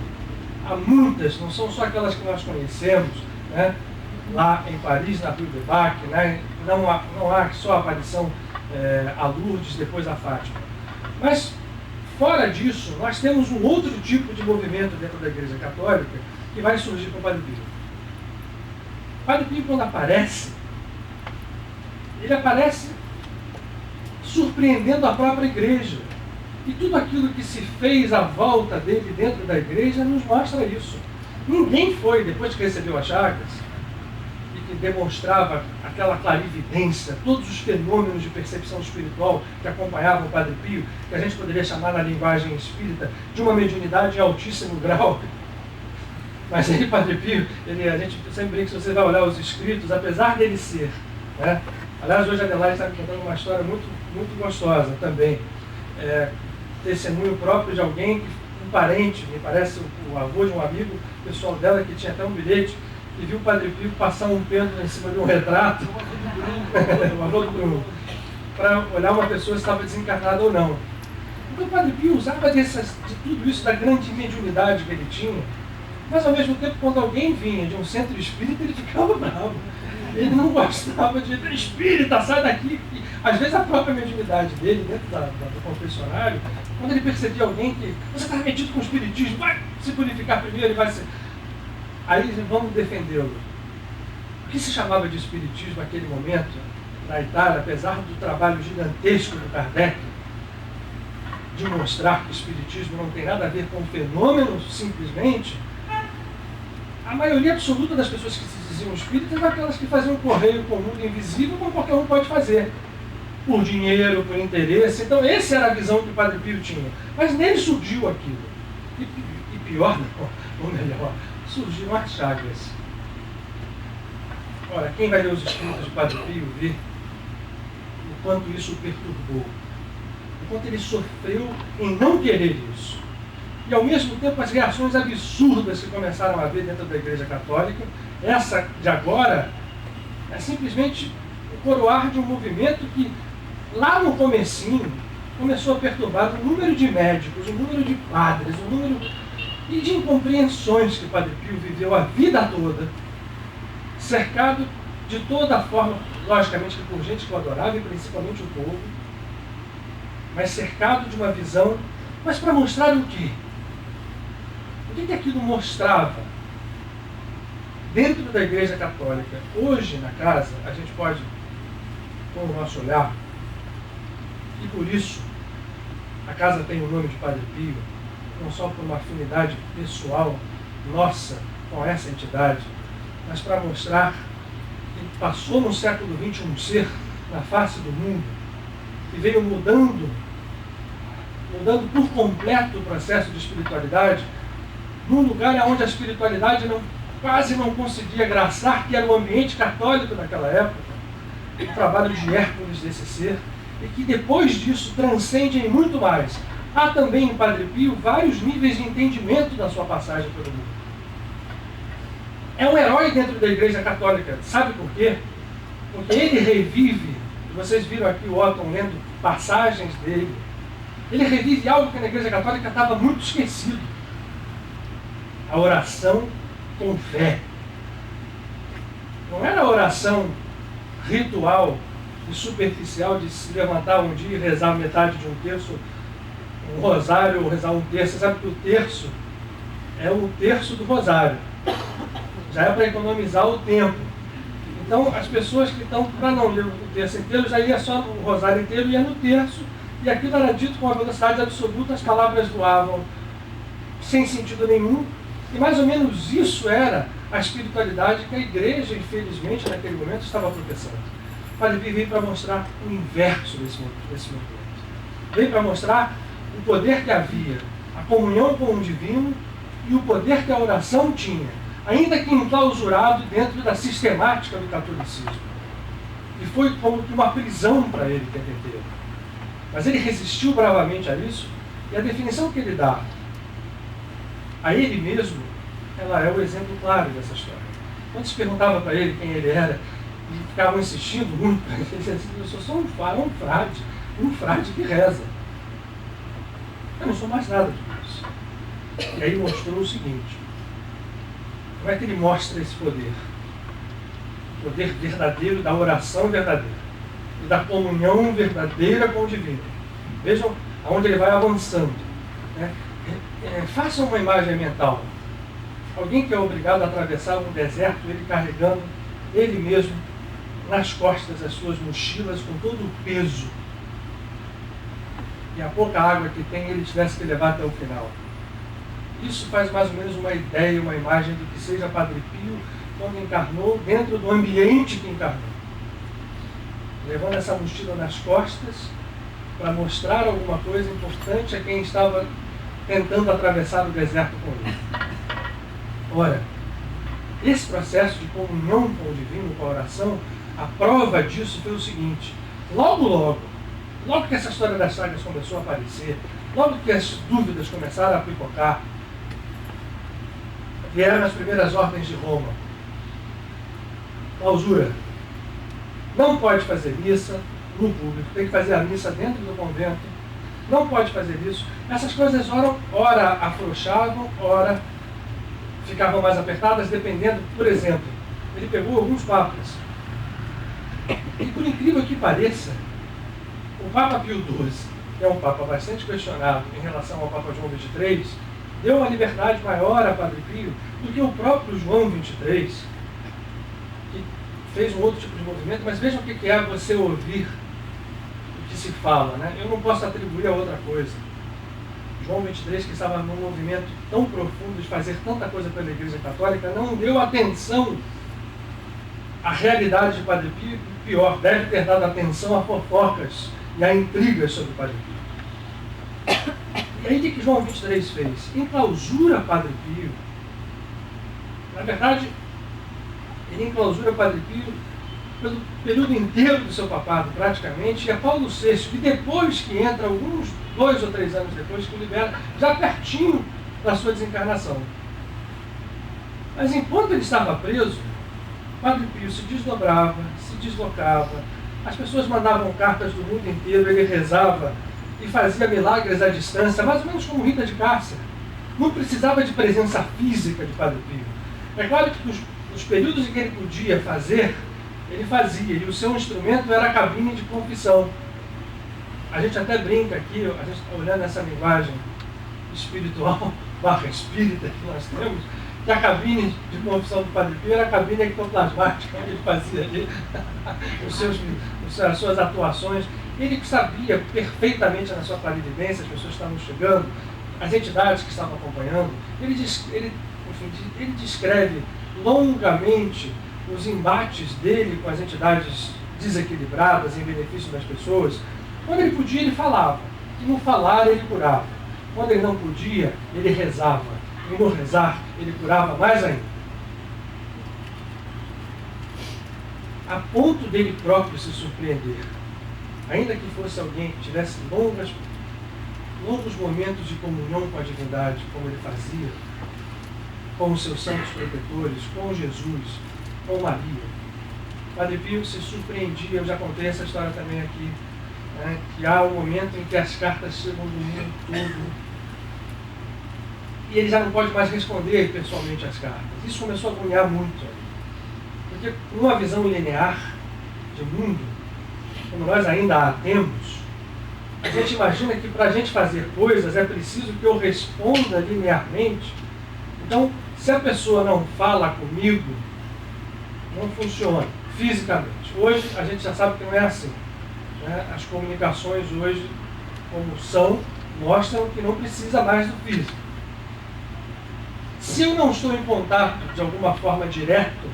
Há muitas, não são só aquelas que nós conhecemos, né? lá em Paris, na Rue de Bac, né? Não há só a aparição a Lourdes, depois a Fátima. Mas, fora disso, nós temos um outro tipo de movimento dentro da Igreja Católica que vai surgir com o Padre Pio. O Padre Pio, quando aparece, ele aparece surpreendendo a própria Igreja. E tudo aquilo que se fez à volta dele dentro da Igreja nos mostra isso. Ninguém foi, depois que recebeu as chagas, e que demonstrava aquela clarividência, todos os fenômenos de percepção espiritual que acompanhavam o Padre Pio, que a gente poderia chamar na linguagem espírita de uma mediunidade em altíssimo grau. Mas aí, Padre Pio, a gente sempre brinca, se você vai olhar os escritos, apesar dele ser, né? Aliás, hoje a Adelaide está me contando uma história muito, muito gostosa também. Testemunho próprio de alguém, um parente, me parece o avô de um amigo pessoal dela, que tinha até um bilhete, e viu o Padre Pio passar um pêndulo em cima de um retrato, o avô do Bruno, para olhar uma pessoa se estava desencarnada ou não. Então o Padre Pio usava de tudo isso, da grande mediunidade que ele tinha, mas ao mesmo tempo, quando alguém vinha de um centro espírita, ele ficava bravo. Ele não gostava de espírita, sai daqui. E, às vezes a própria mediunidade dele, dentro do confessionário, quando ele percebia alguém que você está metido com o espiritismo, vai se purificar primeiro e vai se... Aí vamos defendê-lo. O que se chamava de espiritismo naquele momento, na Itália, apesar do trabalho gigantesco do Kardec, de mostrar que o espiritismo não tem nada a ver com o fenômeno simplesmente, a maioria absoluta das pessoas que se diziam espíritas eram aquelas que faziam correio com o mundo invisível, como qualquer um pode fazer, por dinheiro, por interesse. Então essa era a visão que o Padre Pio tinha. Mas nele surgiu aquilo. E pior, ou melhor, surgiram as chagas. Ora, quem vai ler os escritos de Padre Pio vê o quanto isso o perturbou, o quanto ele sofreu em não querer isso. E ao mesmo tempo as reações absurdas que começaram a haver dentro da Igreja Católica, essa de agora é simplesmente o coroar de um movimento que lá no comecinho começou a perturbar o número de médicos, o número de padres, o número e de incompreensões que o Padre Pio viveu a vida toda, cercado de toda forma, logicamente que por gente que o adorava, e principalmente o povo, mas cercado de uma visão, mas para mostrar o quê? O que aquilo mostrava? Dentro da Igreja Católica, hoje na casa, a gente pode, com o nosso olhar, e por isso a casa tem o nome de Padre Pio, não só por uma afinidade pessoal nossa com essa entidade, mas para mostrar que passou no século XX um ser na face do mundo, que veio mudando por completo o processo de espiritualidade, num lugar onde a espiritualidade quase não conseguia graçar, que era o ambiente católico naquela época, o trabalho de Hércules desse ser, e que depois disso transcende em muito mais. Há também em Padre Pio vários níveis de entendimento da sua passagem pelo mundo. É um herói dentro da Igreja Católica, sabe por quê? Porque ele revive, vocês viram aqui o Otton lendo passagens dele, ele revive algo que na Igreja Católica estava muito esquecido. A oração com fé. Não era a oração ritual e superficial de se levantar um dia e rezar metade de um terço, um rosário, ou rezar um terço. Você sabe que o terço é o terço do rosário. Já é para economizar o tempo. Então, as pessoas que estão, para não ler o terço inteiro, já ia só o rosário inteiro, ia no terço, e aquilo era dito com uma velocidade absoluta, as palavras voavam sem sentido nenhum. E mais ou menos isso era a espiritualidade que a Igreja, infelizmente, naquele momento, estava professando. O Padre Pio veio para mostrar o inverso desse movimento. Veio para mostrar o poder que havia, a comunhão com o divino e o poder que a oração tinha, ainda que enclausurado dentro da sistemática do catolicismo. E foi como que uma prisão para ele o tempo inteiro. Mas ele resistiu bravamente a isso, e a definição que ele dá a ele mesmo, ela é o exemplo claro dessa história. Quando se perguntava para ele quem ele era, e ficavam insistindo muito, ele dizia assim: eu sou só um frade que reza. Eu não sou mais nada disso. E aí mostrou o seguinte: como é que ele mostra esse poder? poder verdadeiro da oração verdadeira e da comunhão verdadeira com o divino. Vejam aonde ele vai avançando. Né? Façam uma imagem mental. Alguém que é obrigado a atravessar um deserto, ele carregando ele mesmo nas costas as suas mochilas com todo o peso. E a pouca água que tem, ele tivesse que levar até o final. Isso faz mais ou menos uma ideia, uma imagem do que seja Padre Pio quando encarnou dentro do ambiente que encarnou. Levando essa mochila nas costas para mostrar alguma coisa importante a quem estava tentando atravessar o deserto com ele. Ora, esse processo de comunhão com o divino, com a oração, a prova disso foi o seguinte: logo que essa história das chagas começou a aparecer, logo que as dúvidas começaram a pipocar, vieram as primeiras ordens de Roma. Clausura. Não pode fazer missa no público, tem que fazer a missa dentro do convento. Não pode fazer isso. Essas coisas ora afrouxavam, ora ficavam mais apertadas, dependendo. Por exemplo, ele pegou alguns papas. E por incrível que pareça, o Papa Pio XII, que é um papa bastante questionado em relação ao Papa João XXIII, deu uma liberdade maior a Padre Pio do que o próprio João XXIII, que fez um outro tipo de movimento. Mas vejam o que é você ouvir o que se fala, né? Eu não posso atribuir a outra coisa. João XXIII, que estava num movimento tão profundo de fazer tanta coisa pela Igreja Católica, não deu atenção à realidade de Padre Pio. Pior, deve ter dado atenção a fofocas e a intrigas sobre Padre Pio. E aí o que João XXIII fez? Enclausura Padre Pio. Na verdade, ele enclausura Padre Pio pelo período inteiro do seu papado, praticamente, e é Paulo VI, que depois que entra, alguns 2 ou 3 anos depois, que o libera, já pertinho da sua desencarnação. Mas enquanto ele estava preso, Padre Pio se desdobrava, se deslocava, as pessoas mandavam cartas do mundo inteiro, ele rezava e fazia milagres à distância, mais ou menos como Rita de Cássia. Não precisava de presença física de Padre Pio. É claro que nos períodos em que ele podia fazer, ele fazia, e o seu instrumento era a cabine de confissão. A gente até brinca aqui, a gente está olhando essa linguagem espiritual, barra espírita que nós temos, que a cabine de confissão do Padre Pio era a cabine ectoplasmática, onde ele fazia ali as suas atuações. Ele sabia perfeitamente na sua clarividência, as pessoas estavam chegando, as entidades que estavam acompanhando. Ele descreve longamente os embates dele com as entidades desequilibradas em benefício das pessoas. Quando ele podia, ele falava. E no falar, ele curava. Quando ele não podia, ele rezava. E no rezar, ele curava mais ainda. A ponto dele próprio se surpreender. Ainda que fosse alguém que tivesse longos momentos de comunhão com a divindade, como ele fazia, com os seus santos protetores, com Jesus, com Maria. Padre Pio se surpreendia, eu já contei essa história também aqui, né, que há um momento em que as cartas chegam do mundo todo e ele já não pode mais responder pessoalmente às cartas. Isso começou a agoniar muito, porque numa visão linear de mundo, como nós ainda a temos, a gente imagina que para a gente fazer coisas é preciso que eu responda linearmente. Então, se a pessoa não fala comigo, não funciona fisicamente. Hoje a gente já sabe que não é assim, né? As comunicações hoje, como são, mostram que não precisa mais do físico. Se eu não estou em contato de alguma forma direto,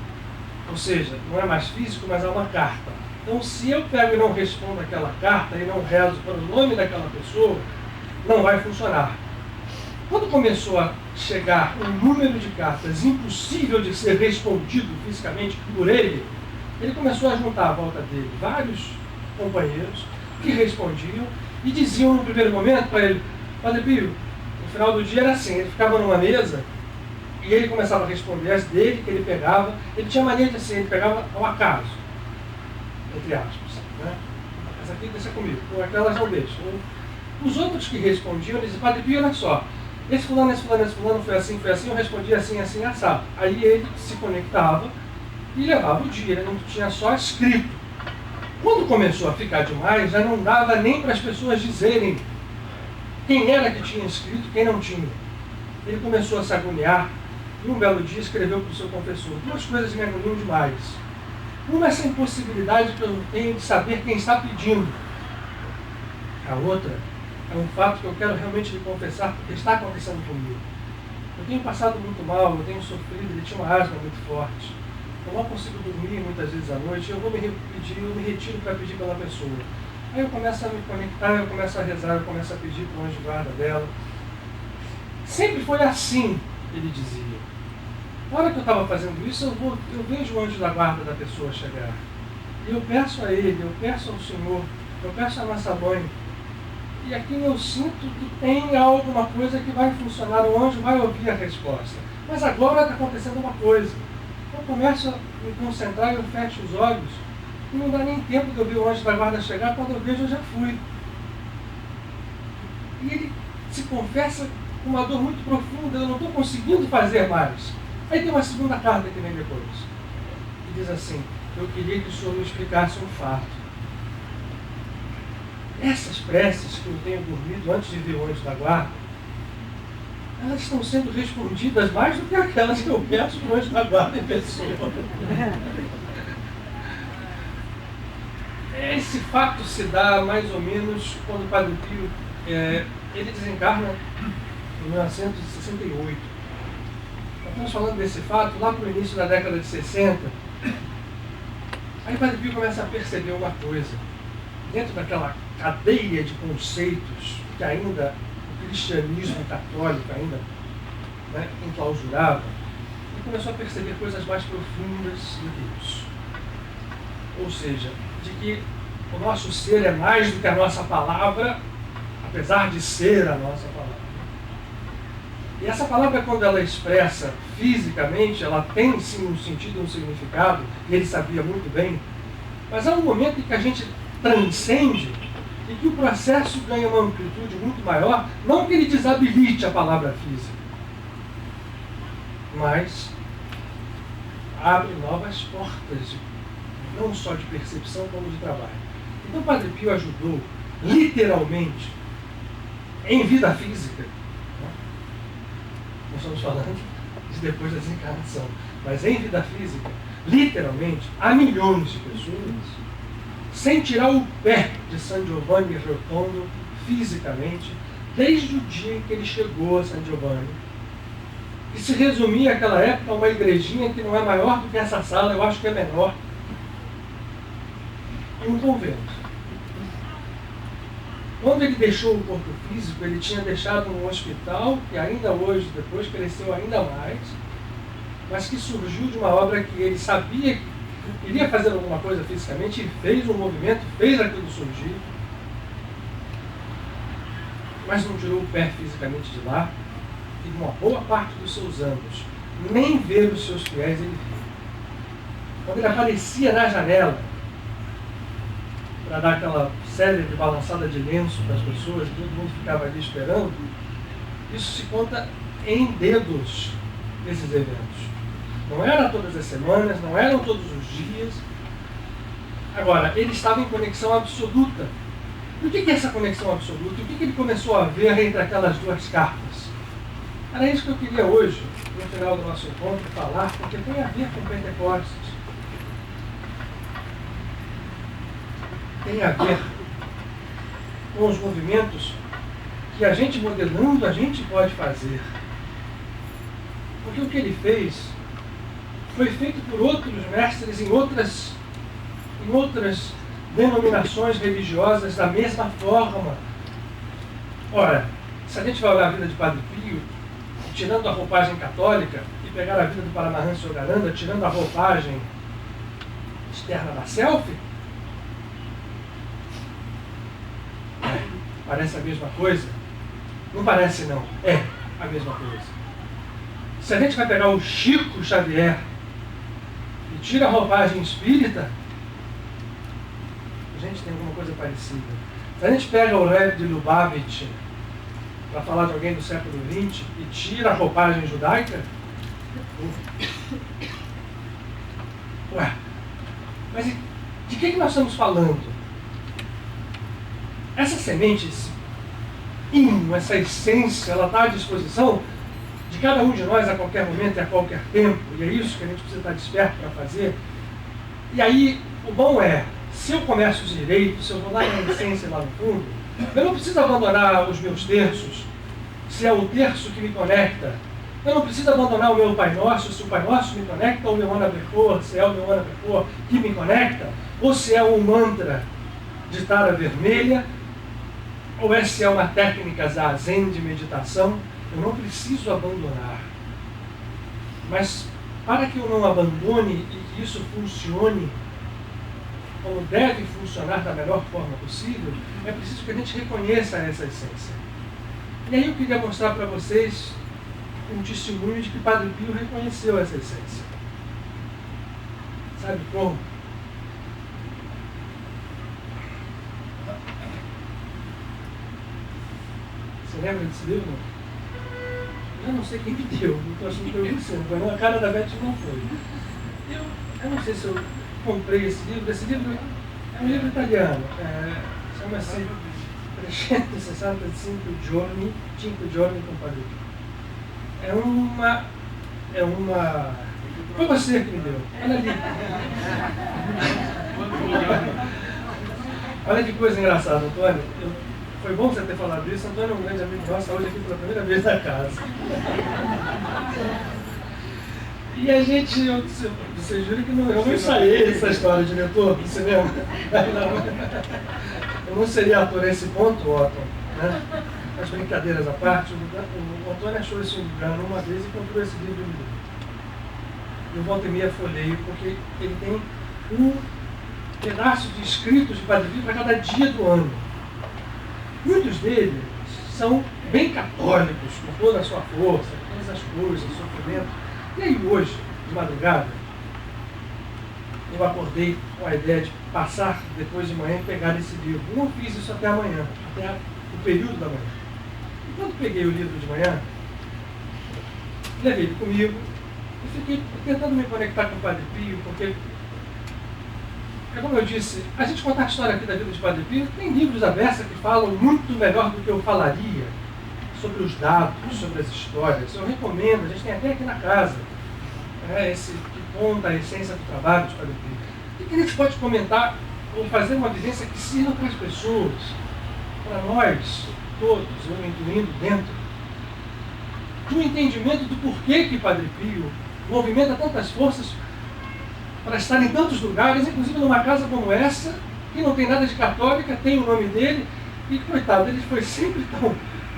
ou seja, não é mais físico, mas é uma carta. Então, se eu pego e não respondo aquela carta e não rezo para o nome daquela pessoa, não vai funcionar. Quando começou a chegar um número de cartas impossível de ser respondido fisicamente por ele, ele começou a juntar à volta dele vários companheiros que respondiam e diziam no primeiro momento para ele: Padre Pio, no final do dia era assim, ele ficava numa mesa e ele começava a responder as dele, que ele pegava, ele tinha mania de assim, ele pegava ao acaso, entre aspas, né? Essa aqui deixa comigo, ou aquelas não deixam. Os outros que respondiam, eles diziam: Padre Pio, olha só, esse fulano foi assim, eu respondia assim, assim, assado. Aí ele se conectava e levava o dia, ele não tinha só escrito. Quando começou a ficar demais, já não dava nem para as pessoas dizerem quem era que tinha escrito e quem não tinha. Ele começou a se agoniar e um belo dia escreveu para o seu confessor: duas coisas me agoniam demais. Uma, essa impossibilidade que eu tenho de saber quem está pedindo. A outra é um fato que eu quero realmente lhe confessar, porque está acontecendo comigo. Eu tenho passado muito mal, eu tenho sofrido, ele tinha uma asma muito forte. Eu não consigo dormir muitas vezes à noite, eu vou eu me retiro para pedir pela pessoa. Aí eu começo a me conectar, eu começo a rezar, eu começo a pedir para o anjo de guarda dela. Sempre foi assim, ele dizia. Na hora que eu estava fazendo isso, eu vejo o anjo da guarda da pessoa chegar. E eu peço a ele, eu peço ao Senhor, eu peço a nossa mãe. E aqui eu sinto que tem alguma coisa que vai funcionar, o anjo vai ouvir a resposta. Mas agora está acontecendo uma coisa. Eu começo a me concentrar, eu fecho os olhos, e não dá nem tempo de eu ver o anjo da guarda chegar, quando eu vejo eu já fui. E ele se confessa com uma dor muito profunda, eu não estou conseguindo fazer mais. Aí tem uma segunda carta que vem depois, que diz assim: eu queria que o Senhor me explicasse um fato. Essas preces que eu tenho dormido antes de ver o anjo da guarda, elas estão sendo respondidas mais do que aquelas que eu peço para o anjo da guarda em pessoa. Esse fato se dá mais ou menos quando o Padre Pio ele desencarna em 1968. Estamos falando desse fato lá para o início da década de 60. Aí o Padre Pio começa a perceber uma coisa. Dentro daquela cadeia de conceitos que ainda o cristianismo católico ainda enclausurava, ele começou a perceber coisas mais profundas de Deus. Ou seja, de que o nosso ser é mais do que a nossa palavra, apesar de ser a nossa palavra. E essa palavra, quando ela é expressa fisicamente, ela tem sim um sentido, um significado, e ele sabia muito bem, mas há um momento em que a gente transcende e que o processo ganha uma amplitude muito maior, não que ele desabilite a palavra física, mas abre novas portas, não só de percepção, como de trabalho. Então o Padre Pio ajudou, literalmente, em vida física, nós estamos falando de depois da desencarnação, mas em vida física, literalmente, há milhões de pessoas, sem tirar o pé de San Giovanni Rotondo fisicamente, desde o dia em que ele chegou a San Giovanni, que se resumia naquela época a uma igrejinha que não é maior do que essa sala, eu acho que é menor, e um convento. Quando ele deixou o corpo físico, ele tinha deixado um hospital que ainda hoje, depois, cresceu ainda mais, mas que surgiu de uma obra que ele sabia que queria fazer alguma coisa fisicamente e fez um movimento, fez aquilo surgir, mas não tirou o pé fisicamente de lá, e uma boa parte dos seus anos, nem ver os seus fiéis ele viu. Quando ele aparecia na janela, para dar aquela série de balançada de lenço para as pessoas, todo mundo ficava ali esperando, isso se conta em dedos, esses eventos. Não era todas as semanas, não eram todos os dias. Agora, ele estava em conexão absoluta. E o que é essa conexão absoluta? O que ele começou a ver entre aquelas duas cartas? Era isso que eu queria hoje, no final do nosso encontro, falar, porque tem a ver com Pentecostes. Tem a ver com os movimentos que a gente modelando, a gente pode fazer. Porque o que ele fez foi feito por outros mestres em outras denominações religiosas da mesma forma. Ora, se a gente vai olhar a vida de Padre Pio, tirando a roupagem católica, e pegar a vida do Paramahansa Yogananda, tirando a roupagem externa da selfie, parece a mesma coisa? Não parece não, é a mesma coisa. Se a gente vai pegar o Chico Xavier e tira a roupagem espírita, a gente tem alguma coisa parecida. Se a gente pega o Lev de Lubavitch para falar de alguém do século XX e tira a roupagem judaica, Ué, mas de que nós estamos falando? Essa semente, esse hino, essa essência, ela está à disposição de cada um de nós a qualquer momento e a qualquer tempo, e é isso que a gente precisa estar desperto para fazer. E aí, o bom é, se eu começo direito, se eu vou lá na essência lá no fundo, eu não preciso abandonar os meus terços, se é o terço que me conecta. Eu não preciso abandonar o meu Pai Nosso, se o Pai Nosso me conecta, ou o meu Ana Percor, se é o meu Ana Percor que me conecta, ou se é um mantra de tara vermelha, ou se é uma técnica zazen de meditação. Eu não preciso abandonar. Mas para que eu não abandone e que isso funcione como deve funcionar da melhor forma possível, é preciso que a gente reconheça essa essência. E aí eu queria mostrar para vocês um testemunho de que Padre Pio reconheceu essa essência. Sabe como? Você lembra desse livro? Eu já não sei quem me deu, não estou achando que foi você, não foi não, a cara da Beth não foi. Eu não sei se eu comprei esse livro é um livro italiano, chama-se 365 giorni, 5 giorni com Padre Pio. Foi você que me deu. Olha ali. Olha que coisa engraçada, Antônio. Foi bom você ter falado isso. Antônio é um grande amigo nosso, hoje aqui pela primeira vez na casa. E a gente, você jura que eu não ensaiei essa história, diretor, você lembra? Eu não seria ator a esse ponto, Otton, né? As brincadeiras à parte, o Antônio achou esse engano uma vez e comprou esse livro de mim. Eu volta e meia folheio, porque ele tem um pedaço de escritos de Padre Pio para cada dia do ano. Muitos deles são bem católicos, com toda a sua força, todas as coisas, sofrimento. E aí hoje, de madrugada, eu acordei com a ideia de passar depois de manhã e pegar esse livro. Eu não fiz isso até amanhã, até o período da manhã. E quando peguei o livro de manhã, levei ele comigo e fiquei tentando me conectar com o Padre Pio, porque, como eu disse, a gente contar a história aqui da vida de Padre Pio, tem livros à beça que falam muito melhor do que eu falaria sobre os dados, sobre as histórias. Eu recomendo, a gente tem até aqui na casa, esse que conta a essência do trabalho de Padre Pio. E que a gente pode comentar ou fazer uma vivência que sirva para as pessoas, para nós todos, eu incluindo dentro, de um entendimento do porquê que Padre Pio movimenta tantas forças para estar em tantos lugares, inclusive numa casa como essa, que não tem nada de católica, tem o nome dele, e coitado, ele foi sempre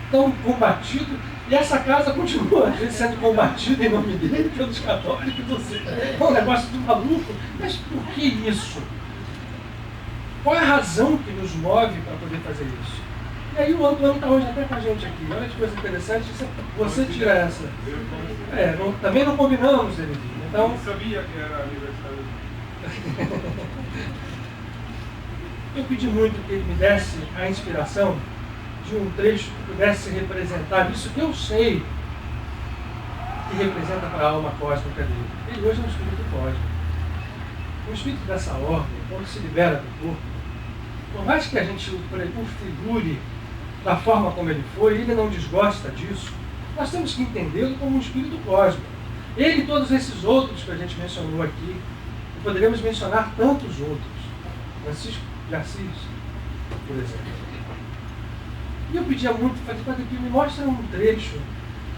tão combatido, e essa casa continua às vezes sendo combatida em nome dele pelos católicos, ou seja, é um negócio de maluco. Mas por que isso? Qual é a razão que nos move para poder fazer isso? E aí o Antônio está hoje até com a gente aqui. Olha que coisa interessante, você tira essa. Também não combinamos, ele diz. Então, eu sabia que era aniversário. Eu pedi muito que ele me desse a inspiração de um trecho que pudesse representar isso que eu sei que representa para a alma cósmica dele. Ele hoje é um espírito cósmico. Um espírito dessa ordem, quando se libera do corpo, por mais que a gente o configure da forma como ele foi, ele não desgosta disso, nós temos que entendê-lo como um espírito cósmico. Ele e todos esses outros que a gente mencionou aqui, e poderíamos mencionar tantos outros. Francisco de Assis, por exemplo. E eu pedia muito, falei, Padre Pio, me mostra um trecho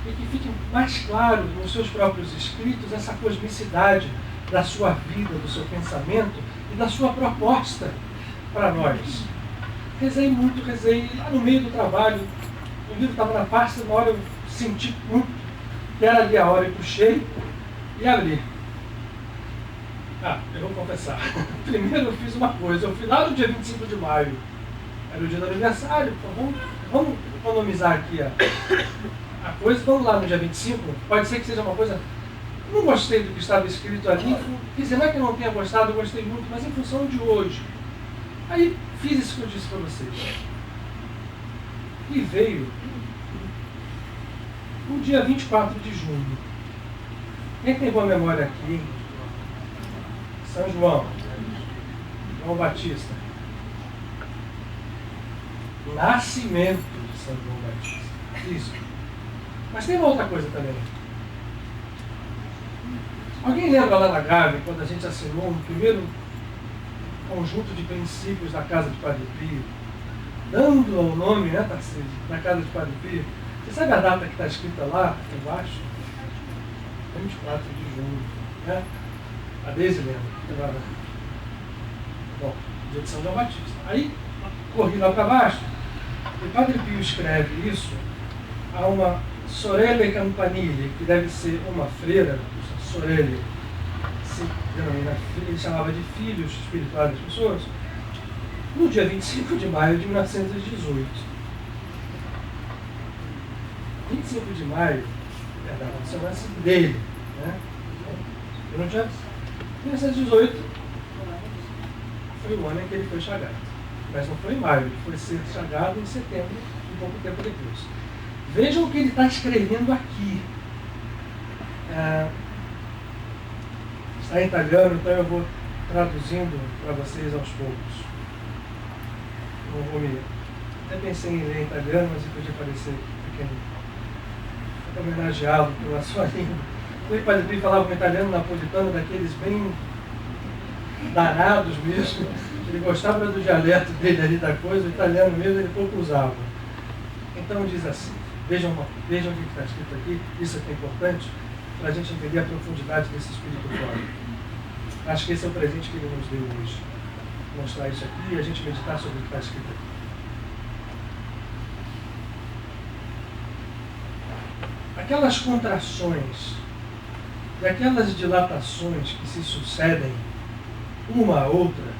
e que fique mais claro nos seus próprios escritos essa cosmicidade da sua vida, do seu pensamento e da sua proposta para nós. Rezei muito, lá no meio do trabalho, o livro estava na pasta, uma hora eu senti muito que era ali a hora, eu puxei e abri. Eu vou confessar. Primeiro eu fiz uma coisa, eu fui lá no dia 25 de maio, era o dia do aniversário, então vamos economizar aqui a coisa, vamos lá no dia 25, pode ser que seja uma coisa, não gostei do que estava escrito ali, quer dizer, não é que eu não tenha gostado, eu gostei muito, mas em função de hoje. Aí fiz isso que eu disse para vocês. E veio o dia 24 de junho. Quem tem boa memória aqui, São João Batista. Nascimento de São João Batista. Isso. Mas tem uma outra coisa também. Alguém lembra lá na Gávea, quando a gente assinou o primeiro conjunto de princípios da Casa de Padre Pio, dando o nome, né, Tarcísio, da Casa de Padre Pio? Você sabe a data que está escrita lá embaixo? 24 de junho, né? A Deise lembra. Bom, dia de São João Batista. Aí, corri lá para baixo, e Padre Pio escreve isso a uma Sorelle Campanile, que deve ser uma freira. Sorelle se denomina, ele chamava de filhos espirituais das pessoas, no dia 25 de maio de 1918. 25 de maio é da consonância dele, né? Eu não tinha. 1918 foi o ano em que ele foi chagado. Mas não foi em maio, ele foi ser chagado em setembro, um pouco tempo depois. Vejam o que ele está escrevendo aqui. Está em italiano, então eu vou traduzindo para vocês aos poucos. Não vou me... Até pensei em ler em italiano, mas podia parecer pequeno. Vou homenageá-lo pela sua língua. O Padre Pio falava um italiano napolitano, daqueles bem danados mesmo. Ele gostava do dialeto dele ali da coisa, o italiano mesmo ele pouco usava. Então diz assim, vejam o que está escrito aqui, isso é importante, para a gente entender a profundidade desse espírito fora. Acho que esse é o presente que ele nos deu hoje. Mostrar isso aqui e a gente meditar sobre o que está escrito aqui. Aquelas contrações e aquelas dilatações que se sucedem uma a outra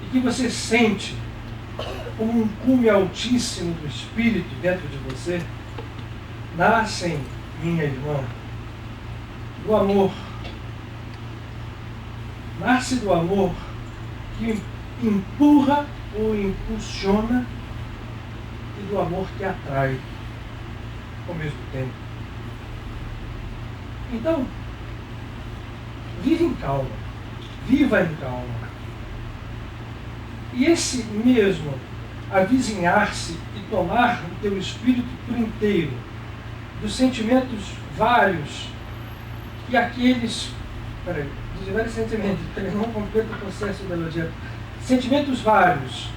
e que você sente como um cume altíssimo do espírito dentro de você, nascem, minha irmã, do amor. Nasce do amor que empurra ou impulsiona e do amor que atrai ao mesmo tempo. Então, vive em calma, viva em calma. E esse mesmo avizinhar-se e tomar o teu espírito por inteiro dos sentimentos vários e aqueles, dos vários sentimentos, que não completam o processo da elogia, sentimentos vários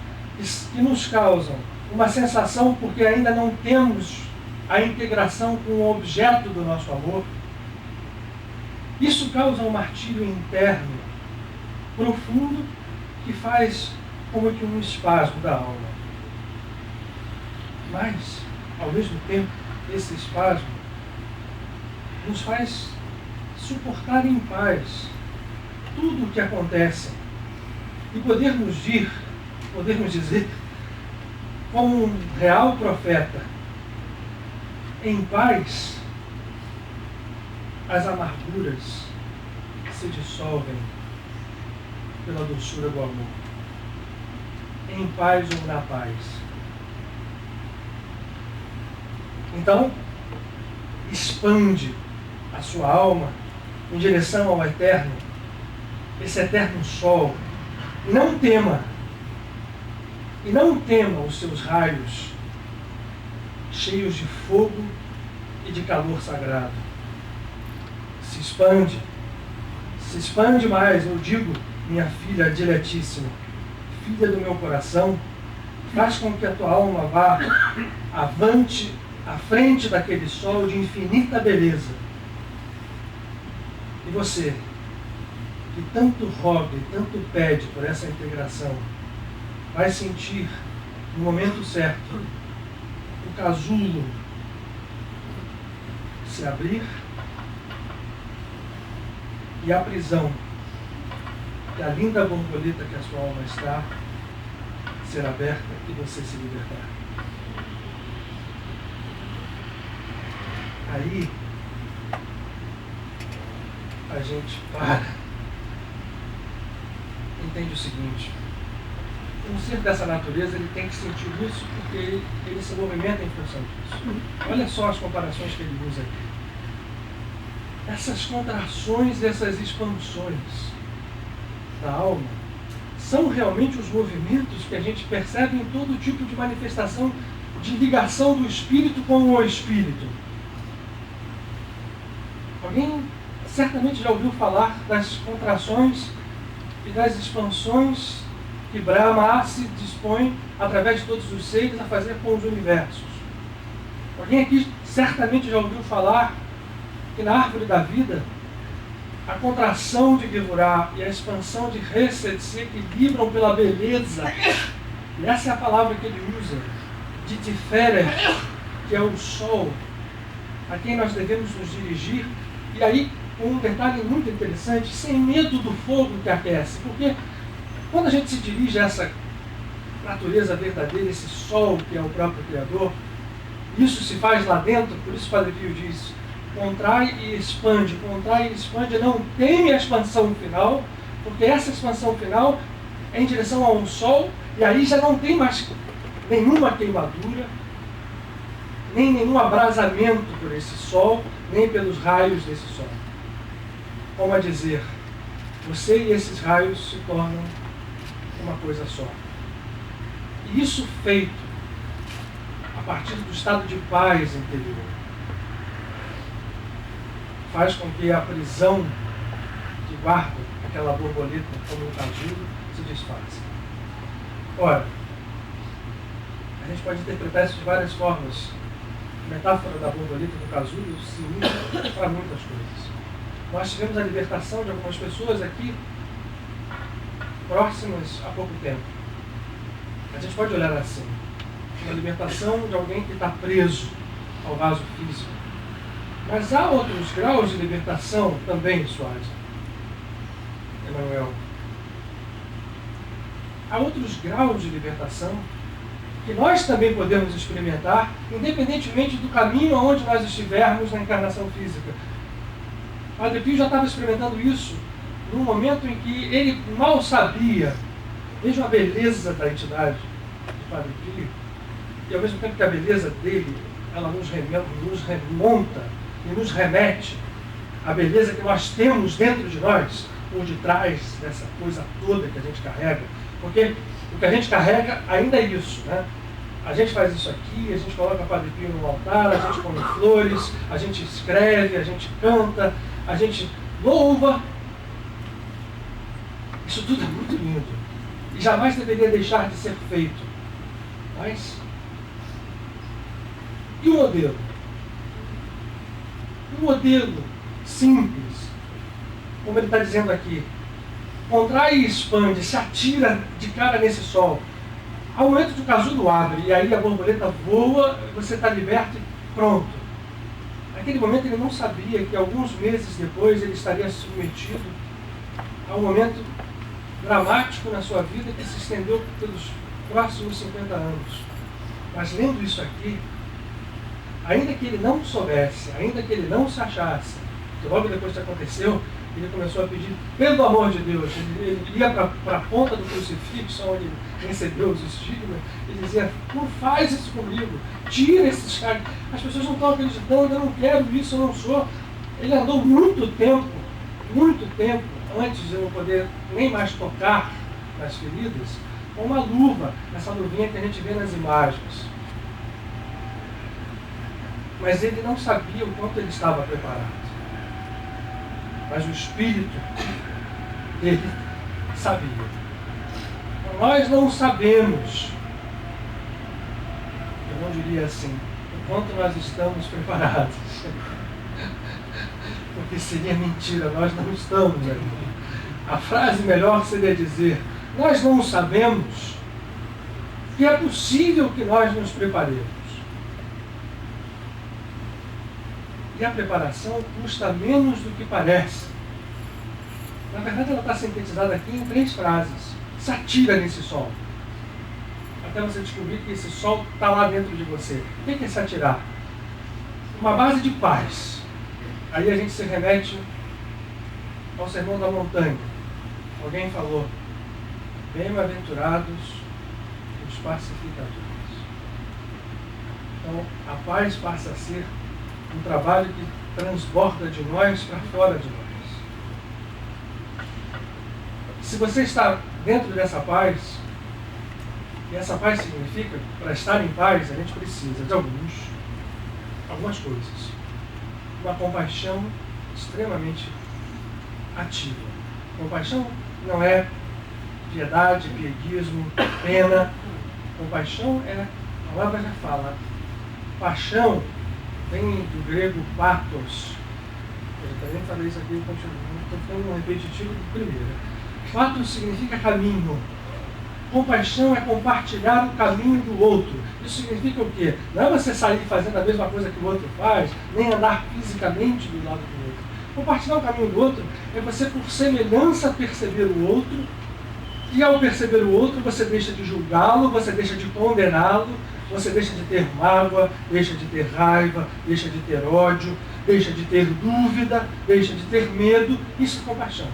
que nos causam uma sensação porque ainda não temos a integração com o objeto do nosso amor. Isso causa um martírio interno profundo que faz como que um espasmo da alma. Mas, ao mesmo tempo, esse espasmo nos faz suportar em paz tudo o que acontece e podermos dizer, como um real profeta, em paz, as amarguras se dissolvem pela doçura do amor. Em paz ou na paz. Então, expande a sua alma em direção ao eterno, esse eterno sol. E não tema os seus raios cheios de fogo e de calor sagrado. Se expande mais, eu digo, minha filha diletíssima, filha do meu coração, faz com que a tua alma vá avante, à frente daquele sol de infinita beleza. E você, que tanto roga e tanto pede por essa integração, vai sentir, no momento certo, o casulo se abrir e a prisão, que a linda borboleta que a sua alma está, ser aberta e você se libertar. Aí a gente entende o seguinte: um ser dessa natureza ele tem que sentir isso porque ele se movimenta em função disso. Olha só as comparações que ele usa aqui. Essas contrações, essas expansões, da alma são realmente os movimentos que a gente percebe em todo tipo de manifestação de ligação do espírito com o espírito. Alguém certamente já ouviu falar das contrações e das expansões que Brahma se dispõe, através de todos os seres, a fazer com os universos. Alguém aqui certamente já ouviu falar que na árvore da vida, a contração de Gevurah e a expansão de Hesed se equilibram pela beleza. E essa é a palavra que ele usa, de Tiferet, que é o sol, a quem nós devemos nos dirigir. E aí, um detalhe muito interessante, sem medo do fogo que aquece, porque quando a gente se dirige a essa natureza verdadeira, esse sol que é o próprio Criador, isso se faz lá dentro. Por isso o Padre Pio diz: contrai e expande, não teme a expansão final, porque essa expansão final é em direção a um sol, e aí já não tem mais nenhuma queimadura, nem nenhum abrasamento por esse sol, nem pelos raios desse sol. Como a dizer, você e esses raios se tornam uma coisa só. E isso feito a partir do estado de paz interior, faz com que a prisão que guarda aquela borboleta como um casulo se desfaça. Ora, a gente pode interpretar isso de várias formas. A metáfora da borboleta do casulo se usa para muitas coisas. Nós tivemos a libertação de algumas pessoas aqui próximas há pouco tempo. A gente pode olhar assim: uma libertação de alguém que está preso ao vaso físico. Mas há outros graus de libertação também, Suárez, Emanuel. Há outros graus de libertação que nós também podemos experimentar, independentemente do caminho aonde nós estivermos na encarnação física. Padre Pio já estava experimentando isso num momento em que ele mal sabia. Veja a beleza da entidade de Padre Pio, e ao mesmo tempo que a beleza dele, ela nos remonta e nos remete à beleza que nós temos dentro de nós, por detrás dessa coisa toda que a gente carrega. Porque o que a gente carrega ainda é isso, né? A gente faz isso aqui, a gente coloca Padre Pio no altar, a gente come flores, a gente escreve, a gente canta, a gente louva. Isso tudo é muito lindo e jamais deveria deixar de ser feito. Mas e o modelo? Um modelo simples, como ele está dizendo aqui: contrai e expande, se atira de cara nesse sol. Ao momento que o casulo abre e aí a borboleta voa, você está liberto e pronto. Naquele momento ele não sabia que alguns meses depois ele estaria submetido a um momento dramático na sua vida que se estendeu pelos próximos 50 anos. Mas lendo isso aqui, ainda que ele não soubesse, ainda que ele não se achasse, que logo depois que aconteceu, ele começou a pedir, pelo amor de Deus, ele ia para a ponta do crucifixo, onde ele recebeu os estigmas, e dizia: não faz isso comigo, tira esses caras, as pessoas não estão acreditando, eu não quero isso, eu não sou. Ele andou muito tempo, antes de eu não poder nem mais tocar nas feridas, com uma luva, essa luvinha que a gente vê nas imagens. Mas ele não sabia o quanto ele estava preparado. Mas o Espírito dele sabia. Então, nós não sabemos, eu não diria assim, o quanto nós estamos preparados. Porque seria mentira, nós não estamos ainda. A frase melhor seria dizer: nós não sabemos que é possível que nós nos preparemos. E a preparação custa menos do que parece. Na verdade, ela está sintetizada aqui em 3 frases. Se atira nesse sol. Até você descobrir que esse sol está lá dentro de você. O que é se atirar? Uma base de paz. Aí a gente se remete ao Sermão da Montanha. Alguém falou: bem-aventurados os pacificadores. Então, a paz passa a ser um trabalho que transborda de nós para fora de nós. Se você está dentro dessa paz, e essa paz significa, para estar em paz, a gente precisa de algumas coisas. Uma compaixão extremamente ativa. Compaixão não é piedade, pieguismo, pena. Compaixão é, a palavra já fala, paixão vem do grego pathos. Eu também falei isso aqui, eu continuo, estou ficando repetitivo do primeiro. Pathos significa caminho. Compaixão é compartilhar o caminho do outro. Isso significa o quê? Não é você sair fazendo a mesma coisa que o outro faz, nem andar fisicamente do lado do outro. Compartilhar o caminho do outro é você, por semelhança, perceber o outro, e ao perceber o outro, você deixa de julgá-lo, você deixa de condená-lo, você deixa de ter mágoa, deixa de ter raiva, deixa de ter ódio, deixa de ter dúvida, deixa de ter medo. Isso é compaixão.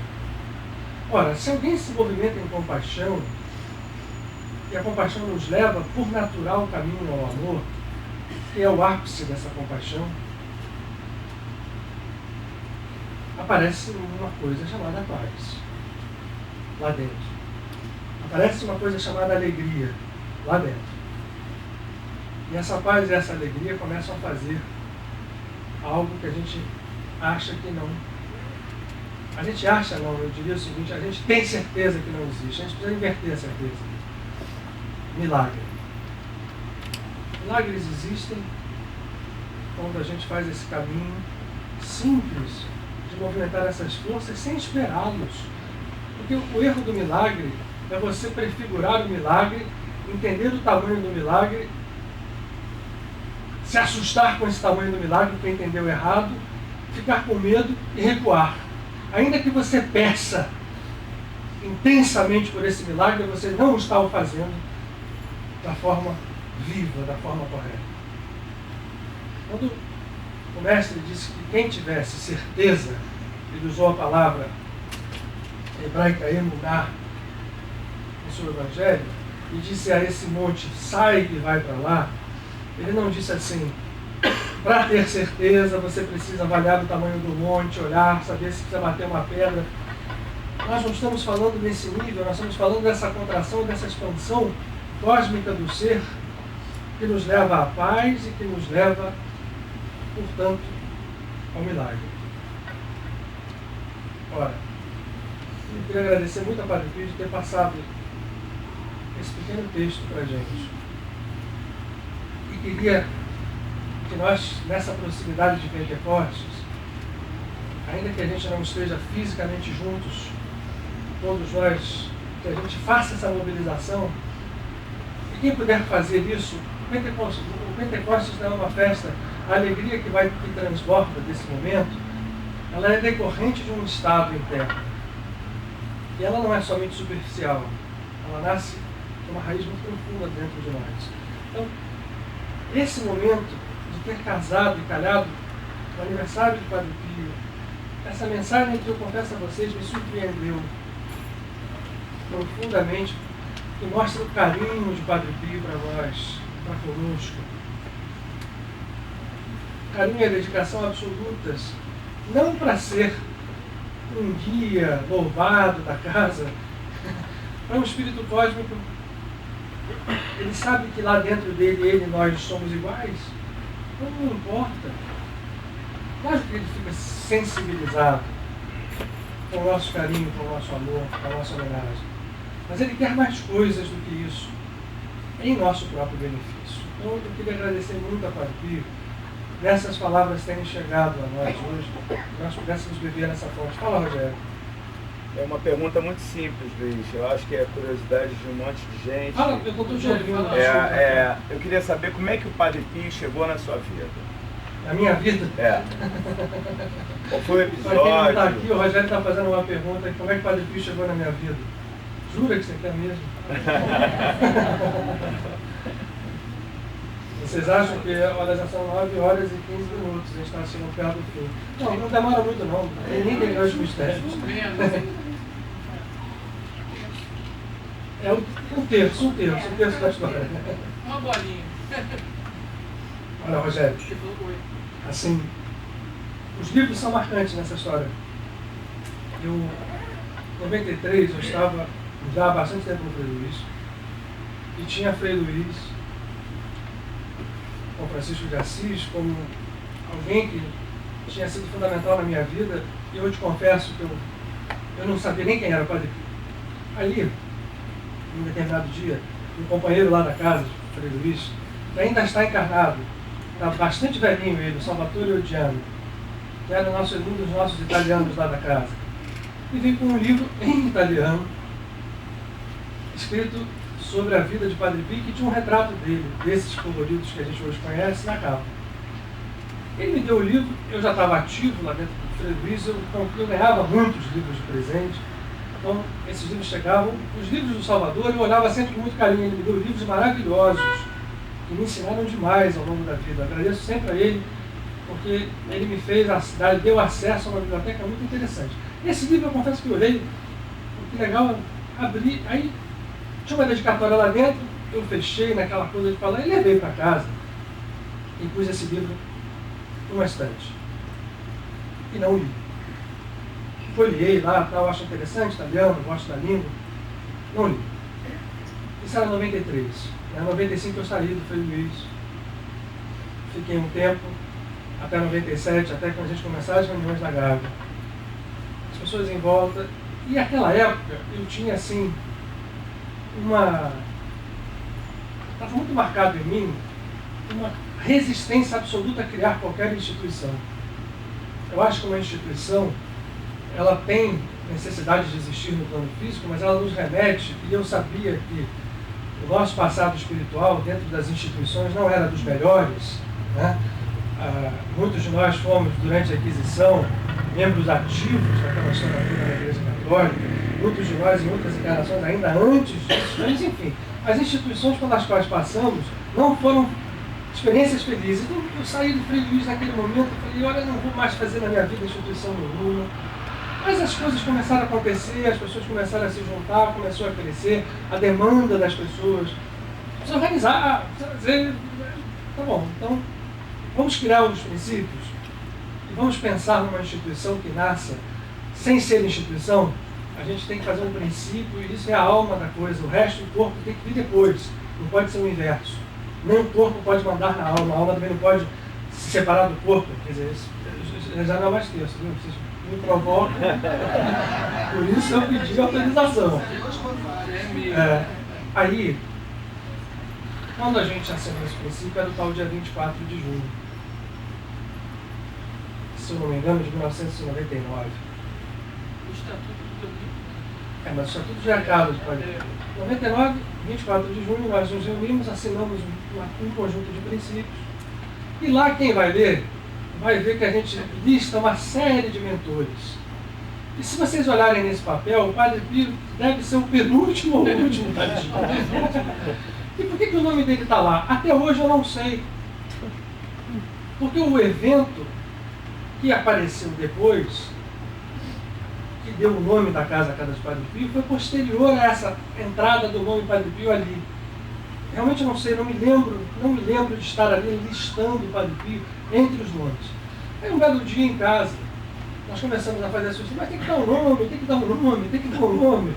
Ora, se alguém se movimenta em compaixão, e a compaixão nos leva, por natural, caminho ao amor, que é o ápice dessa compaixão, aparece uma coisa chamada paz, lá dentro. Aparece uma coisa chamada alegria, lá dentro. E essa paz e essa alegria começam a fazer algo que a gente acha que não. A gente acha não, eu diria o seguinte, a gente tem certeza que não existe, a gente precisa inverter a certeza. Milagre. Milagres existem quando a gente faz esse caminho simples de movimentar essas forças sem esperá-los. Porque o erro do milagre é você prefigurar o milagre, entender o tamanho do milagre, se assustar com esse tamanho do milagre porque entendeu errado, ficar com medo e recuar. Ainda que você peça intensamente por esse milagre, você não está o fazendo da forma viva, da forma correta. Quando o mestre disse que quem tivesse certeza, ele usou a palavra hebraica emuná no seu evangelho, e disse a esse monte, sai e vai para lá, ele não disse assim, para ter certeza você precisa avaliar o tamanho do monte, olhar, saber se precisa bater uma pedra. Nós não estamos falando nesse nível, nós estamos falando dessa contração, dessa expansão cósmica do ser, que nos leva à paz e que nos leva, portanto, ao milagre. Ora, eu queria agradecer muito a Padre Pio de ter passado esse pequeno texto para a gente. E queria que nós, nessa proximidade de Pentecostes, ainda que a gente não esteja fisicamente juntos, todos nós, que a gente faça essa mobilização. E quem puder fazer isso, o Pentecostes não é uma festa, a alegria que transborda desse momento, ela é decorrente de um estado interno. E ela não é somente superficial, ela nasce de uma raiz muito profunda dentro de nós. Então, esse momento de ter casado e calhado no aniversário de Padre Pio, essa mensagem que eu confesso a vocês me surpreendeu profundamente, que mostra o carinho de Padre Pio para nós, para conosco. Carinho e dedicação absolutas, não para ser um guia louvado da casa, para um espírito cósmico. Ele sabe que lá dentro dele, ele e nós somos iguais. Então não importa. Claro que ele fica sensibilizado com o nosso carinho, com o nosso amor, com a nossa homenagem. Mas ele quer mais coisas do que isso, em nosso próprio benefício. Então eu queria agradecer muito a Padre Pio, dessas palavras terem chegado a nós hoje, que nós pudéssemos beber nessa fonte. Fala, Rogério. É uma pergunta muito simples, Luiz. Eu acho que é a curiosidade de um monte de gente. Fala, eu estou te ouvindo. Eu queria saber como é que o Padre Pio chegou na sua vida. Na minha vida? É. Qual foi o Para quem não está episódio? aqui, o Rogério está fazendo uma pergunta, como é que o Padre Pio chegou na minha vida? Jura que você quer mesmo? Vocês acham que olha, já são 9 horas e 15 minutos, a gente está chegando perto do fim. Não, não demora muito não, nem tem grandes mistérios. É um terço da história. Uma bolinha. Olha, Rogério, assim, os livros são marcantes nessa história. Em 93 eu estava já há bastante tempo no Frei Luís, e tinha Frei Luís, com Francisco de Assis, como alguém que tinha sido fundamental na minha vida, e eu te confesso que eu não sabia nem quem era o Padre Pio. Ali, em um determinado dia, um companheiro lá da casa, Frei Luís, que ainda está encarnado, está bastante velhinho ele, o Salvatore Odiano, que era um dos nossos italianos lá da casa, e veio com um livro em italiano, escrito sobre a vida de Padre Pio, que tinha um retrato dele, desses coloridos que a gente hoje conhece, na capa. Ele me deu o livro, eu já estava ativo lá dentro do Frei Luís, eu ganhava muitos livros de presente, então esses livros chegavam, os livros do Salvador eu olhava sempre com muito carinho, ele me deu livros maravilhosos, que me ensinaram demais ao longo da vida. Eu agradeço sempre a ele, porque ele me deu acesso a uma biblioteca muito interessante. Esse livro eu confesso que eu olhei, que legal, abri, aí tinha uma dedicatória lá dentro, eu fechei naquela coisa de falar e levei para casa e pus esse livro numa estante. E não li. Folhei lá, tal, acho interessante, italiano, gosto da língua. Não li. Isso era 93. Em 95 eu saí do Frei Luís. Fiquei um tempo, até 97, até quando a gente começava as reuniões da Gávea. As pessoas em volta. E naquela época eu tinha assim estava muito marcado em mim uma resistência absoluta a criar qualquer instituição. Eu acho que uma instituição, ela tem necessidade de existir no plano físico, mas ela nos remete, e eu sabia que o nosso passado espiritual dentro das instituições não era dos melhores, né? Muitos de nós fomos, durante a Inquisição, membros ativos daquela história toda da Igreja Católica, muitos de nós em outras encarnações ainda antes disso, mas enfim, as instituições pelas quais passamos não foram experiências felizes. Então eu saí do Frei Luís naquele momento e falei, olha, eu não vou mais fazer na minha vida instituição nenhuma. Mas as coisas começaram a acontecer, as pessoas começaram a se juntar, começou a crescer, a demanda das pessoas, se organizar, dizer, tá bom, então vamos criar os princípios e vamos pensar numa instituição que nasça sem ser instituição. A gente tem que fazer um princípio e isso é a alma da coisa, o resto do corpo tem que vir depois, não pode ser o inverso. Nem o corpo pode mandar na alma, a alma também não pode se separar do corpo, quer dizer, isso já não é mais texto, viu? Vocês me provocam, por isso eu pedi autorização. Aí, quando a gente assinou esse princípio, era o tal dia 24 de junho, se eu não me engano, de 1999. O Estatuto do Teu Mas o Estatuto já é caro de Padre Pio. 99, 24 de junho, nós nos reunimos, assinamos um conjunto de princípios. E lá quem vai ler, vai ver que a gente lista uma série de mentores. E se vocês olharem nesse papel, o Padre Pio deve ser o penúltimo ou último da lista. E por que o nome dele está lá? Até hoje eu não sei. Porque o evento que apareceu depois, que deu o nome da casa de Padre Pio, foi posterior a essa entrada do nome Padre Pio ali. Realmente eu não sei, não me lembro de estar ali listando o Padre Pio entre os nomes. Aí um belo dia em casa, nós começamos a fazer assim, mas tem que dar um nome, tem que dar um nome, tem que dar um nome,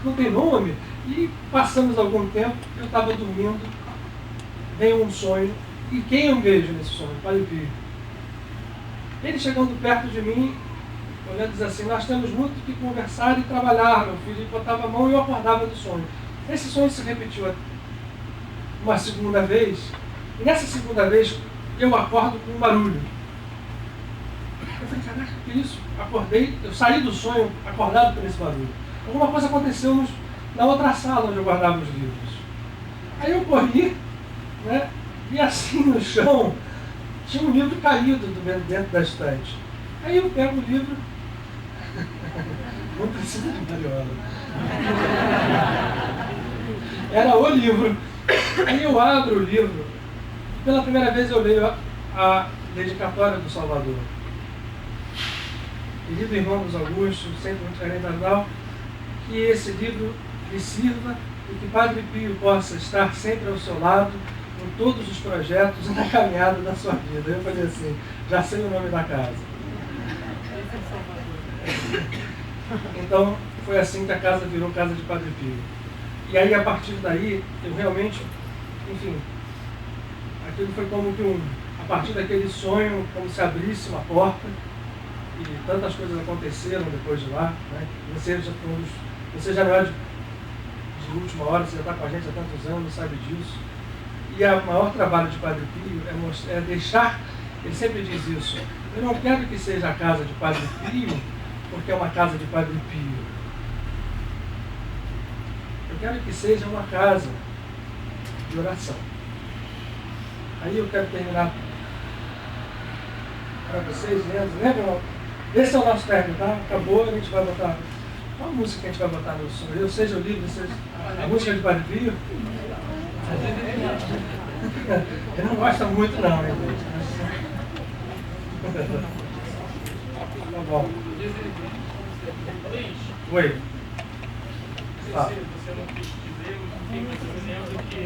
não tem nome. E passamos algum tempo, eu estava dormindo, veio um sonho, e quem eu vejo nesse sonho? Padre Pio. Ele chegando perto de mim, olhando, diz assim, nós temos muito que conversar e trabalhar, meu filho. Ele botava a mão e eu acordava do sonho. Esse sonho se repetiu uma segunda vez, e nessa segunda vez eu acordo com um barulho. Eu falei, caraca, que isso? Acordei, eu saí do sonho acordado por esse barulho. Alguma coisa aconteceu na outra sala onde eu guardava os livros. Aí eu corri, né, e assim no chão tinha um livro caído dentro da estante. Aí eu pego o livro, não precisa de Mariola. Era o livro. Aí eu abro o livro, pela primeira vez eu leio a dedicatória do Salvador. Querido irmão dos Augustos, sempre muito carente Nadal, que esse livro lhe sirva e que Padre Pio possa estar sempre ao seu lado em todos os projetos e na caminhada da sua vida. Eu falei assim, já sei o nome da casa. Então, foi assim que a casa virou casa de Padre Pio. E aí, a partir daí, eu realmente, enfim, aquilo foi como que a partir daquele sonho, como se abrisse uma porta, e tantas coisas aconteceram depois de lá, né? Você já não é de última hora, você já está com a gente há tantos anos, sabe disso. E o maior trabalho de Padre Pio é deixar, ele sempre diz isso, eu não quero que seja a casa de Padre Pio, porque é uma casa de Padre Pio. Eu quero que seja uma casa de oração. Aí eu quero terminar para vocês, lembram? Esse é o nosso término, tá? Acabou, a gente vai botar. Qual a música que a gente vai botar no som? Eu seja o livro, a música de Padre Pio? Ele não gosta muito não, hein, gente? Tá bom. Oi. Você não quis dizer, mas eu me lembro que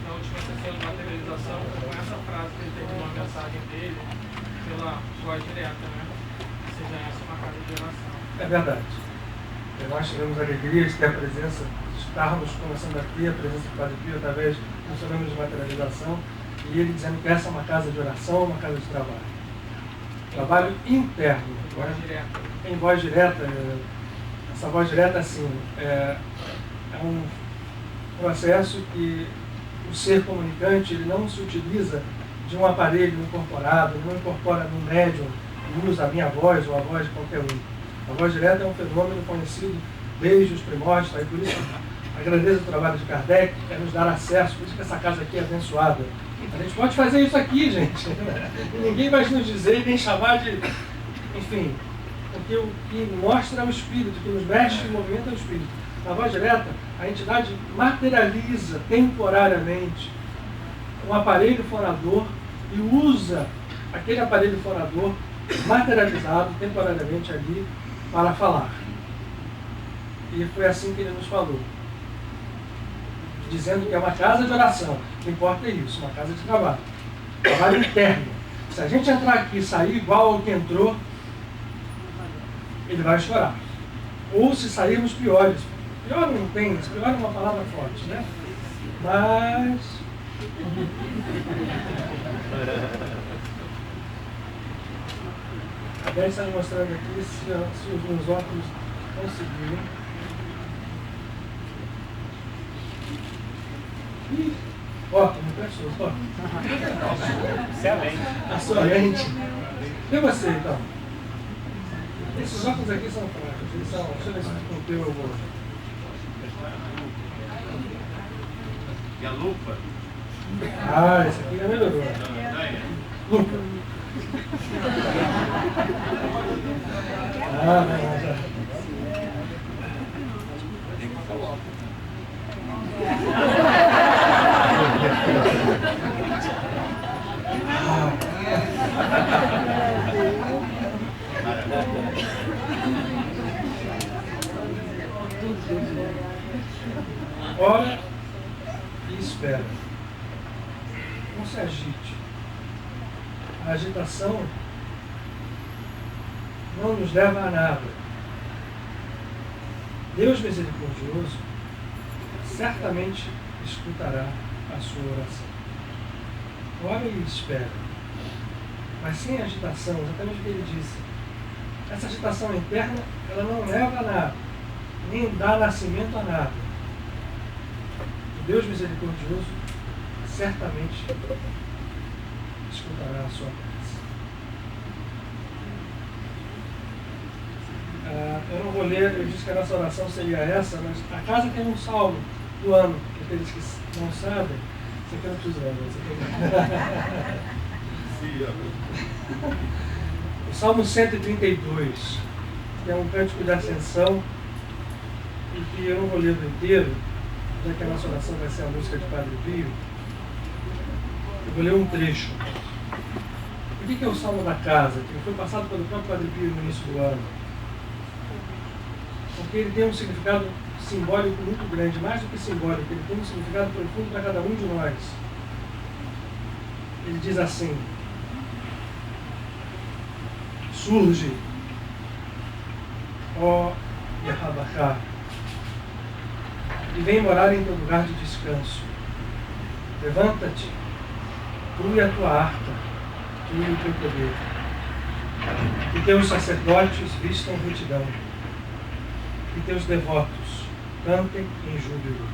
na última sessão de materialização, com essa frase que ele terminou a mensagem dele, pela voz direta, né? Ou seja, essa é uma casa de oração. É verdade. Nós tivemos a alegria de ter a presença, de estarmos começando aqui, a presença do Padre Pio através dos fenômenos de materialização, e ele dizendo que essa é uma casa de oração, uma casa de trabalho. Trabalho interno. Voz direta. Em voz direta, essa voz direta, assim, é um processo que o ser comunicante ele não se utiliza de um aparelho incorporado, não incorpora no médium e usa a minha voz ou a voz de qualquer um. A voz direta é um fenômeno conhecido desde os primórdios, tá? E por isso a grandeza do trabalho de Kardec é nos dar acesso, por isso que essa casa aqui é abençoada. A gente pode fazer isso aqui, gente. E ninguém vai nos dizer, nem chamar de... Enfim, porque o que mostra é o Espírito, o que nos mexe e movimenta é o Espírito. Na voz direta, a entidade materializa temporariamente um aparelho fonador e usa aquele aparelho fonador materializado temporariamente ali para falar. E foi assim que ele nos falou, dizendo que é uma casa de oração. O que importa é isso, uma casa de trabalho. Trabalho interno. Se a gente entrar aqui e sair igual ao que entrou, ele vai chorar. Ou se sairmos piores. Pior não tem, pior é uma palavra forte, né? Mas... A Beth está me mostrando aqui se os meus óculos conseguirem. Ih, óculos, não prestou, ó. Isso é a lente. A sua lente. E você, então? Esses óculos aqui são fracos. Eles são, deixa eu ver se com o teu eu vou. E a lupa? Ah, esse aqui já melhorou. Lupa. Ah, não, já. Ora e espera. Não se agite. A agitação não nos leva a nada. Deus misericordioso certamente escutará a sua oração. Ora e espera. Mas sem agitação, exatamente o que ele disse. Essa agitação interna, ela não leva a nada, nem dá nascimento a nada. Deus misericordioso certamente escutará a sua prece. Eu não vou ler, eu disse que a nossa oração seria essa, mas a casa tem um salmo do ano, para aqueles que não sabem. Você aqui eu não preciso ler, o Salmo 132, que é um cântico de ascensão, e que eu não vou ler o inteiro, já que a nossa oração vai ser a música de Padre Pio, eu vou ler um trecho. O que é o Salmo da Casa, que foi passado pelo próprio Padre Pio no início do ano? Porque ele tem um significado simbólico muito grande, mais do que simbólico, ele tem um significado profundo para cada um de nós. Ele diz assim: surge, ó e Rabacá, e vem morar em teu lugar de descanso. Levanta-te, tu e a tua harpa, tu e o teu poder. Que teus sacerdotes vistam retidão, que teus devotos cantem em júbilo.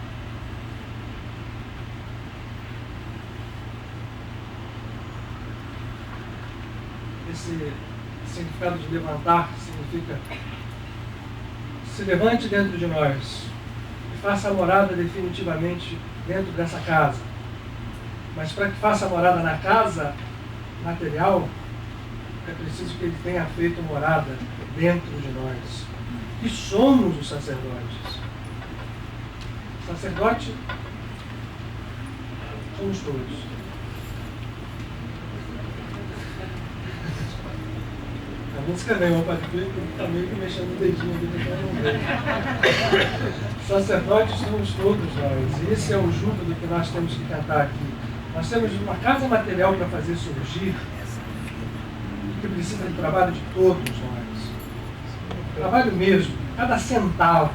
Esse significado de levantar significa: se levante dentro de nós e faça a morada definitivamente dentro dessa casa. Mas para que faça a morada na casa material, é preciso que ele tenha feito morada dentro de nós, que somos os sacerdotes. Sacerdote somos todos. A música vem, o Padre Pio está meio que mexendo o dedinho aqui, então não vejo. Sacerdotes somos todos nós. E esse é o júbilo que nós temos que cantar aqui. Nós temos uma casa material para fazer surgir, que precisa de trabalho de todos nós. Trabalho mesmo, cada centavo.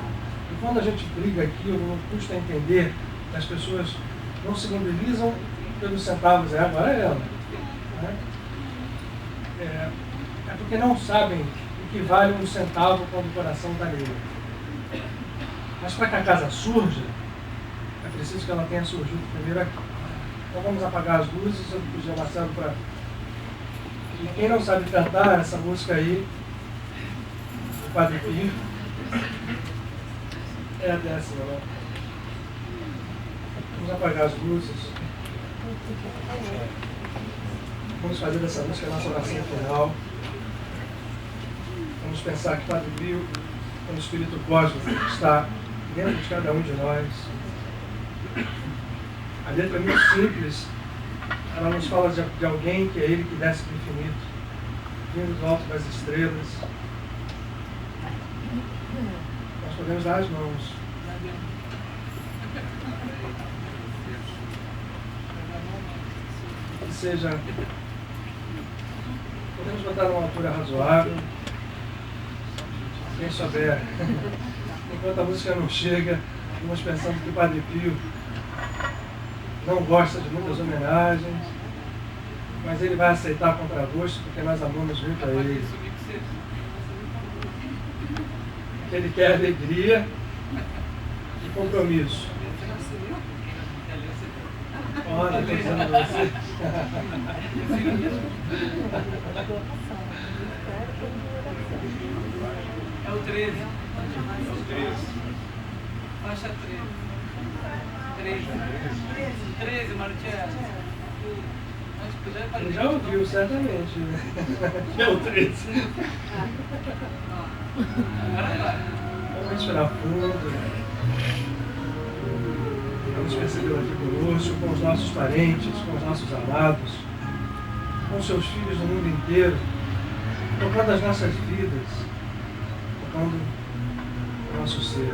E quando a gente briga aqui, não custa entender que as pessoas não se mobilizam pelos centavos, agora é ela. Né? É porque não sabem o que vale um centavo quando o coração está nele. Mas para que a casa surja, é preciso que ela tenha surgido primeiro aqui. Então vamos apagar as luzes. Eu pedi ao Marcelo para... E quem não sabe cantar essa música aí, do Padre Pio, é a décima, né? Vamos apagar as luzes. Vamos fazer dessa música a nossa oração final. Vamos pensar que Padre Pio é um espírito cósmico que está dentro de cada um de nós. A letra é muito simples. Ela nos fala de alguém que é Ele que desce do infinito, vindo do alto das estrelas. Nós podemos dar as mãos. Que seja... Podemos botar numa altura razoável. Quem souber. Enquanto a música não chega, vamos pensando que o Padre Pio não gosta de muitas homenagens, mas ele vai aceitar contra gosto porque nós amamos muito a ele. Ele quer alegria e compromisso. Olha, estou dizendo a você. É o 13. Faixa 13. 13, Marcelo. Ele já ouviu, certamente. É o 13. Vamos respirar fundo. Vamos perceber aqui conosco, com os nossos parentes, com os nossos amados, com seus filhos no mundo inteiro, tocando as nossas vidas, tocando o nosso ser.